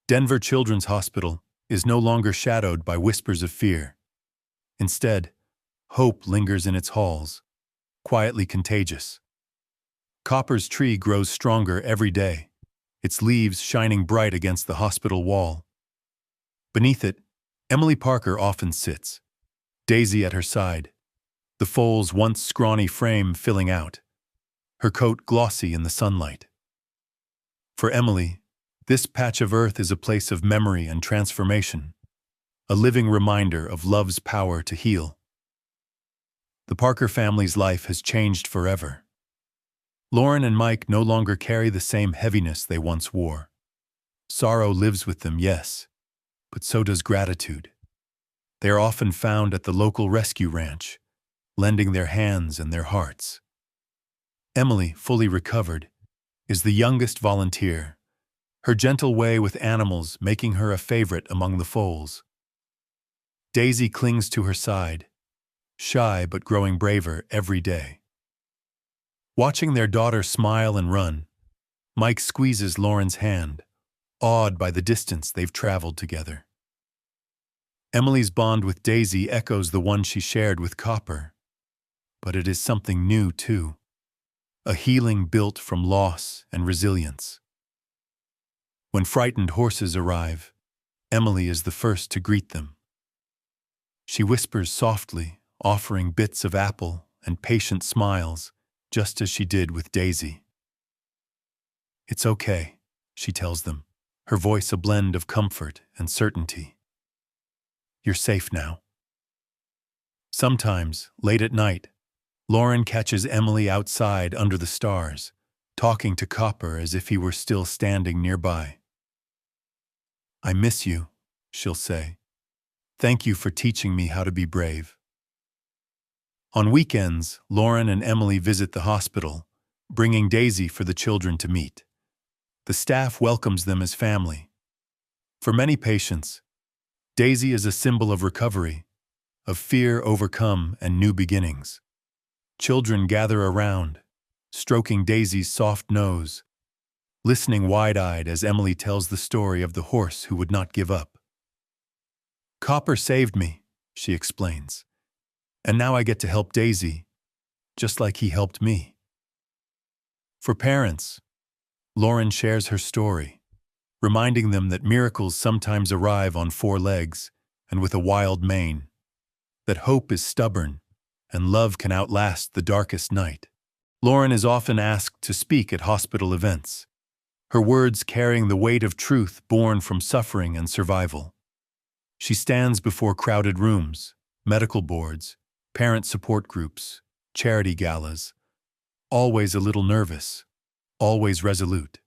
Denver Children's Hospital is no longer shadowed by whispers of fear. Instead, hope lingers in its halls, quietly contagious. Copper's tree grows stronger every day, its leaves shining bright against the hospital wall. Beneath it, Emily Parker often sits, Daisy at her side, the foal's once scrawny frame filling out, her coat glossy in the sunlight. For Emily, this patch of earth is a place of memory and transformation, a living reminder of love's power to heal. The Parker family's life has changed forever. Lauren and Mike no longer carry the same heaviness they once wore. Sorrow lives with them, yes, but so does gratitude. They are often found at the local rescue ranch, lending their hands and their hearts. Emily, fully recovered, is the youngest volunteer, her gentle way with animals making her a favorite among the foals. Daisy clings to her side, shy but growing braver every day. Watching their daughter smile and run, Mike squeezes Lauren's hand, awed by the distance they've traveled together. Emily's bond with Daisy echoes the one she shared with Copper, but it is something new too, a healing built from loss and resilience. When frightened horses arrive, Emily is the first to greet them. She whispers softly, offering bits of apple and patient smiles, just as she did with Daisy. "It's okay," she tells them, her voice a blend of comfort and certainty. "You're safe now." Sometimes, late at night, Lauren catches Emily outside under the stars, talking to Copper as if he were still standing nearby. "I miss you," she'll say, Thank you for teaching me how to be brave. On weekends, Lauren and Emily visit the hospital, bringing Daisy for the children to meet. The staff welcomes them as family. For many patients, Daisy is a symbol of recovery, of fear overcome and new beginnings. Children gather around, stroking Daisy's soft nose, listening wide-eyed as Emily tells the story of the horse who would not give up. "Copper saved me," she explains, "and now I get to help Daisy, just like he helped me." For parents, Lauren shares her story, reminding them that miracles sometimes arrive on four legs and with a wild mane, that hope is stubborn and love can outlast the darkest night. Lauren is often asked to speak at hospital events, her words carrying the weight of truth born from suffering and survival. She stands before crowded rooms, medical boards, parent support groups, charity galas, always a little nervous, always resolute.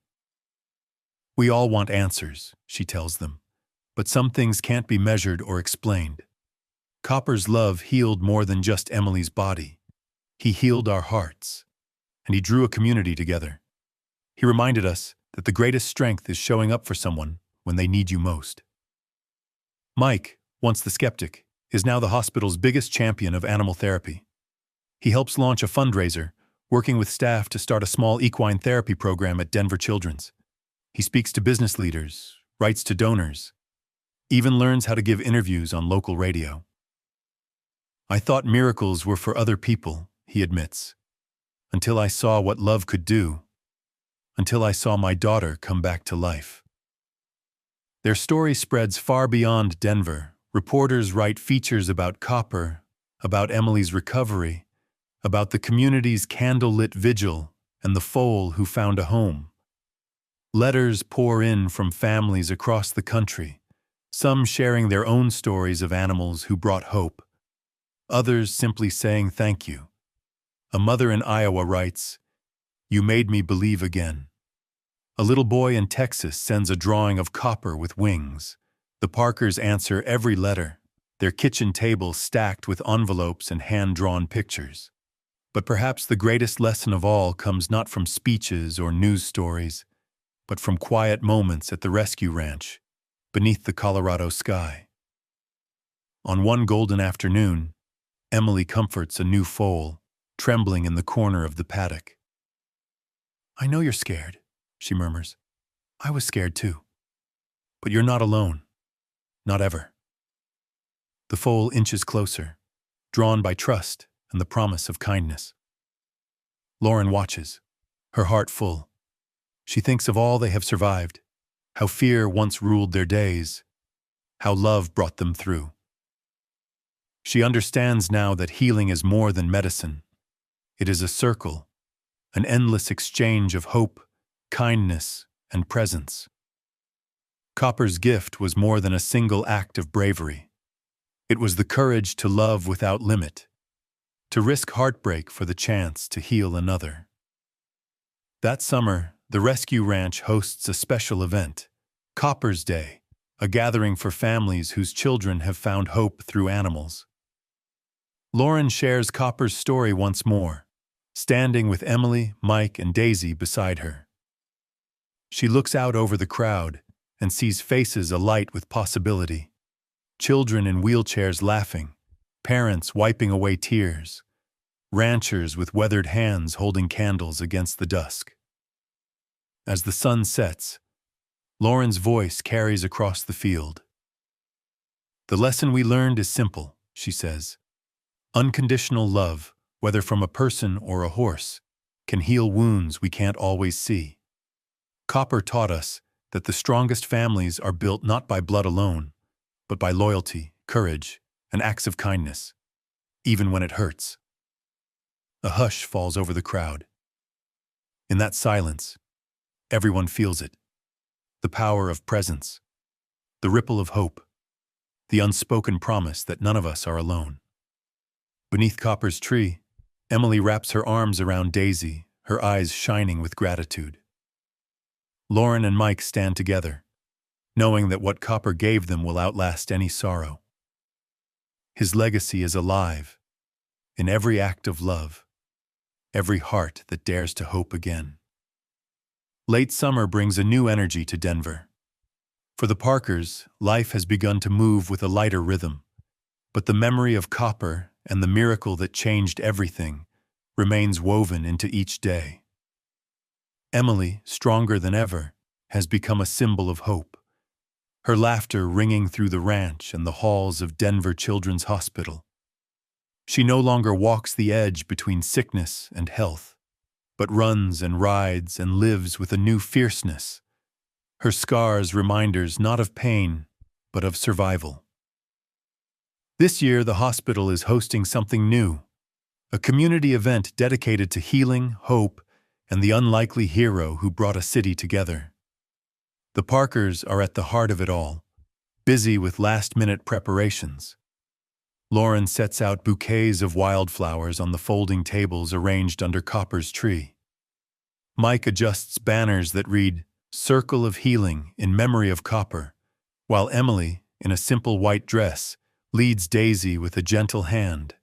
"We all want answers," she tells them, "but some things can't be measured or explained." Copper's love healed more than just Emily's body. He healed our hearts, and he drew a community together. He reminded us that the greatest strength is showing up for someone when they need you most. Mike, once the skeptic, is now the hospital's biggest champion of animal therapy. He helps launch a fundraiser, working with staff to start a small equine therapy program at Denver Children's. He speaks to business leaders, writes to donors, even learns how to give interviews on local radio. "I thought miracles were for other people," he admits, "until I saw what love could do, until I saw my daughter come back to life." Their story spreads far beyond Denver. Reporters write features about Copper, about Emily's recovery, about the community's candle-lit vigil and the foal who found a home. Letters pour in from families across the country, some sharing their own stories of animals who brought hope, others simply saying thank you. A mother in Iowa writes, "You made me believe again." A little boy in Texas sends a drawing of Copper with wings. The Parkers answer every letter, their kitchen table stacked with envelopes and hand-drawn pictures. But perhaps the greatest lesson of all comes not from speeches or news stories, but from quiet moments at the rescue ranch, beneath the Colorado sky. On one golden afternoon, Emily comforts a new foal, trembling in the corner of the paddock. "I know you're scared," she murmurs. "I was scared too. But you're not alone. Not ever." The foal inches closer, drawn by trust and the promise of kindness. Lauren watches, her heart full. She thinks of all they have survived, how fear once ruled their days, how love brought them through. She understands now that healing is more than medicine. It is a circle, an endless exchange of hope, kindness, and presence. Copper's gift was more than a single act of bravery. It was the courage to love without limit, to risk heartbreak for the chance to heal another. That summer, the rescue ranch hosts a special event, Copper's Day, a gathering for families whose children have found hope through animals. Lauren shares Copper's story once more, standing with Emily, Mike, and Daisy beside her. She looks out over the crowd and sees faces alight with possibility. Children in wheelchairs laughing, parents wiping away tears, ranchers with weathered hands holding candles against the dusk. As the sun sets, Lauren's voice carries across the field. "The lesson we learned is simple," she says. "Unconditional love, whether from a person or a horse, can heal wounds we can't always see. Copper taught us that the strongest families are built not by blood alone, but by loyalty, courage, and acts of kindness, even when it hurts." A hush falls over the crowd. In that silence, everyone feels it. The power of presence, the ripple of hope, the unspoken promise that none of us are alone. Beneath Copper's tree, Emily wraps her arms around Daisy, her eyes shining with gratitude. Lauren and Mike stand together, knowing that what Copper gave them will outlast any sorrow. His legacy is alive, in every act of love, every heart that dares to hope again. Late summer brings a new energy to Denver. For the Parkers, life has begun to move with a lighter rhythm, but the memory of Copper and the miracle that changed everything remains woven into each day. Emily, stronger than ever, has become a symbol of hope, her laughter ringing through the ranch and the halls of Denver Children's Hospital. She no longer walks the edge between sickness and health, but runs and rides and lives with a new fierceness, her scars reminders not of pain, but of survival. This year, the hospital is hosting something new, a community event dedicated to healing, hope, and the unlikely hero who brought a city together. The Parkers are at the heart of it all, busy with last-minute preparations. Lauren sets out bouquets of wildflowers on the folding tables arranged under Copper's tree. Mike adjusts banners that read, "Circle of Healing in Memory of Copper," while Emily, in a simple white dress, leads Daisy with a gentle hand,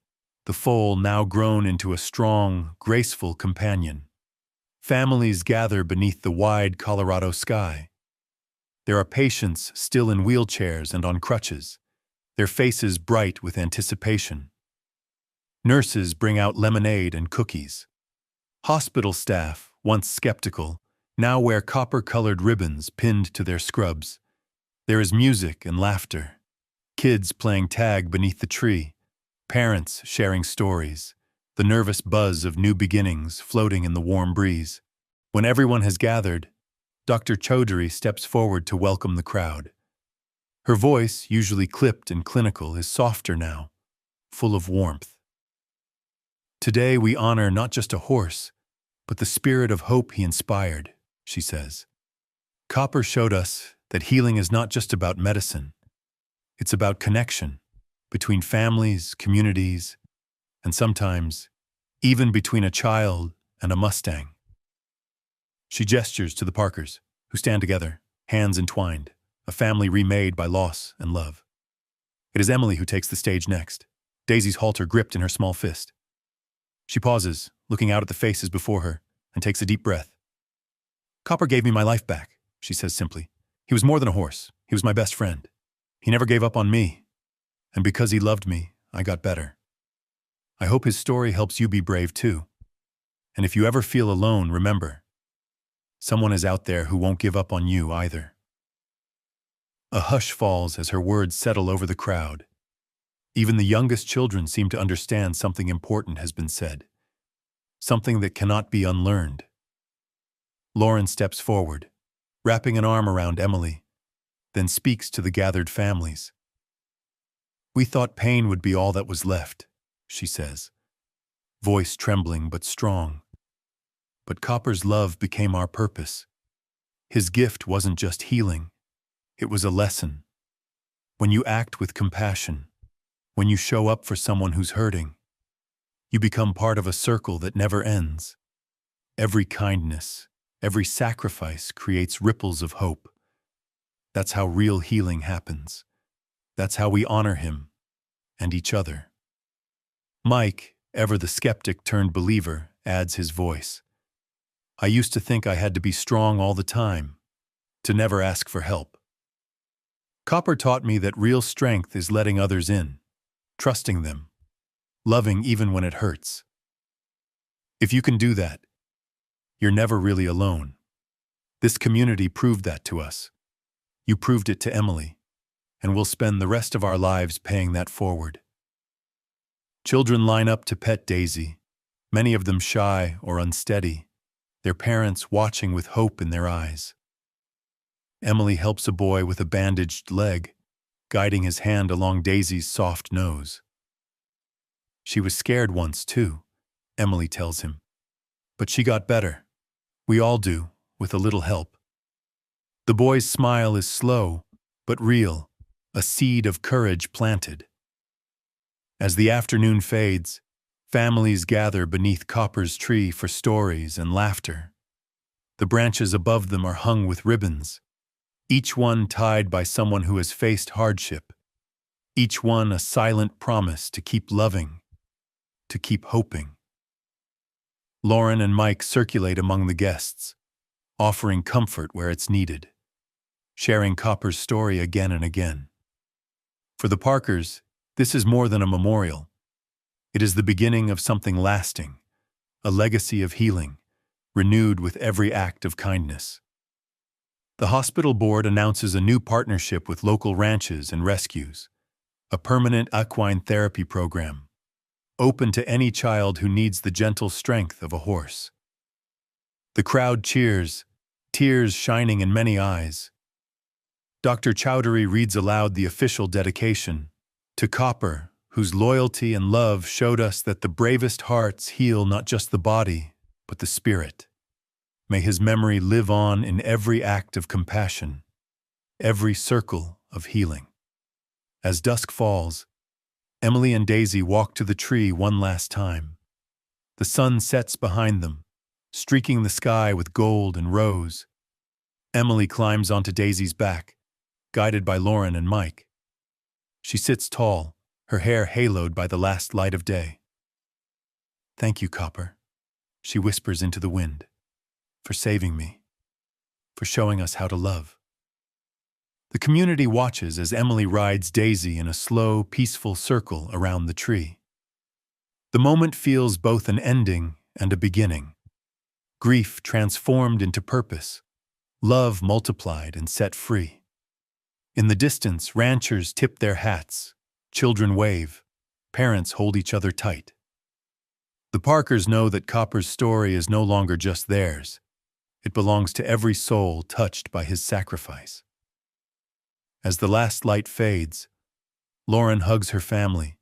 the foal now grown into a strong, graceful companion. Families gather beneath the wide Colorado sky. There are patients still in wheelchairs and on crutches, their faces bright with anticipation. Nurses bring out lemonade and cookies. Hospital staff, once skeptical, now wear copper-colored ribbons pinned to their scrubs. There is music and laughter. Kids playing tag beneath the tree, parents sharing stories, the nervous buzz of new beginnings floating in the warm breeze. When everyone has gathered, Dr. Chaudhary steps forward to welcome the crowd. Her voice, usually clipped and clinical, is softer now, full of warmth. "Today we honor not just a horse, but the spirit of hope he inspired," she says. "Copper showed us that healing is not just about medicine. It's about connection between families, communities, and sometimes even between a child and a Mustang." She gestures to the Parkers, who stand together, hands entwined, a family remade by loss and love. It is Emily who takes the stage next, Daisy's halter gripped in her small fist. She pauses, looking out at the faces before her, and takes a deep breath. "Copper gave me my life back," she says simply. "He was more than a horse. He was my best friend. He never gave up on me. And because he loved me, I got better. I hope his story helps you be brave too. And if you ever feel alone, remember, someone is out there who won't give up on you either." A hush falls as her words settle over the crowd. Even the youngest children seem to understand something important has been said, something that cannot be unlearned. Lauren steps forward, wrapping an arm around Emily, then speaks to the gathered families. "We thought pain would be all that was left," she says, voice trembling but strong. "But Copper's love became our purpose. His gift wasn't just healing, it was a lesson. When you act with compassion, when you show up for someone who's hurting, you become part of a circle that never ends. Every kindness, every sacrifice creates ripples of hope. That's how real healing happens. That's how we honor him and each other." Mike, ever the skeptic turned believer, adds his voice. "I used to think I had to be strong all the time, to never ask for help. Copper taught me that real strength is letting others in, trusting them, loving even when it hurts. If you can do that, you're never really alone. This community proved that to us. You proved it to Emily, and we'll spend the rest of our lives paying that forward." Children line up to pet Daisy, many of them shy or unsteady, their parents watching with hope in their eyes. Emily helps a boy with a bandaged leg, guiding his hand along Daisy's soft nose. "She was scared once, too," Emily tells him. "But she got better. We all do, with a little help." The boy's smile is slow, but real, a seed of courage planted. As the afternoon fades, families gather beneath Copper's tree for stories and laughter. The branches above them are hung with ribbons, each one tied by someone who has faced hardship, each one a silent promise to keep loving, to keep hoping. Lauren and Mike circulate among the guests, offering comfort where it's needed, sharing Copper's story again and again. For the Parkers, this is more than a memorial. It is the beginning of something lasting, a legacy of healing, renewed with every act of kindness. The hospital board announces a new partnership with local ranches and rescues, a permanent equine therapy program, open to any child who needs the gentle strength of a horse. The crowd cheers, tears shining in many eyes. Dr. Chowdhury reads aloud the official dedication, "To Copper, whose loyalty and love showed us that the bravest hearts heal not just the body, but the spirit. May his memory live on in every act of compassion, every circle of healing." As dusk falls, Emily and Daisy walk to the tree one last time. The sun sets behind them, streaking the sky with gold and rose. Emily climbs onto Daisy's back, guided by Lauren and Mike. She sits tall, her hair haloed by the last light of day. "Thank you, Copper," she whispers into the wind, "for saving me, for showing us how to love." The community watches as Emily rides Daisy in a slow, peaceful circle around the tree. The moment feels both an ending and a beginning. Grief transformed into purpose, love multiplied and set free. In the distance, ranchers tip their hats, children wave, parents hold each other tight. The Parkers know that Copper's story is no longer just theirs. It belongs to every soul touched by his sacrifice. As the last light fades, Lauren hugs her family,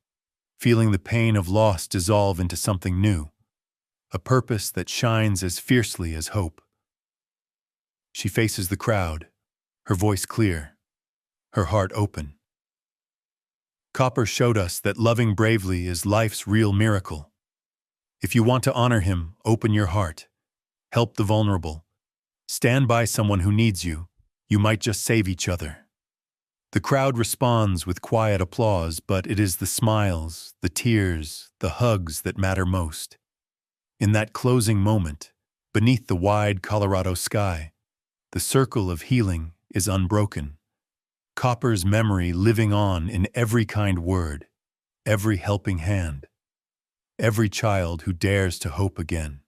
feeling the pain of loss dissolve into something new, a purpose that shines as fiercely as hope. She faces the crowd, her voice clear, her heart open. "Copper showed us that loving bravely is life's real miracle. If you want to honor him, open your heart, help the vulnerable, stand by someone who needs you. You might just save each other." The crowd responds with quiet applause, but it is the smiles, the tears, the hugs that matter most. In that closing moment, beneath the wide Colorado sky, the circle of healing is unbroken. Copper's memory living on in every kind word, every helping hand, every child who dares to hope again.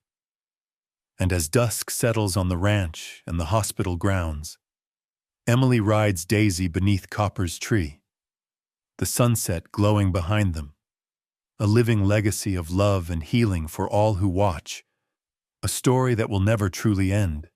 And as dusk settles on the ranch and the hospital grounds, Emily rides Daisy beneath Copper's tree, the sunset glowing behind them, a living legacy of love and healing for all who watch, a story that will never truly end.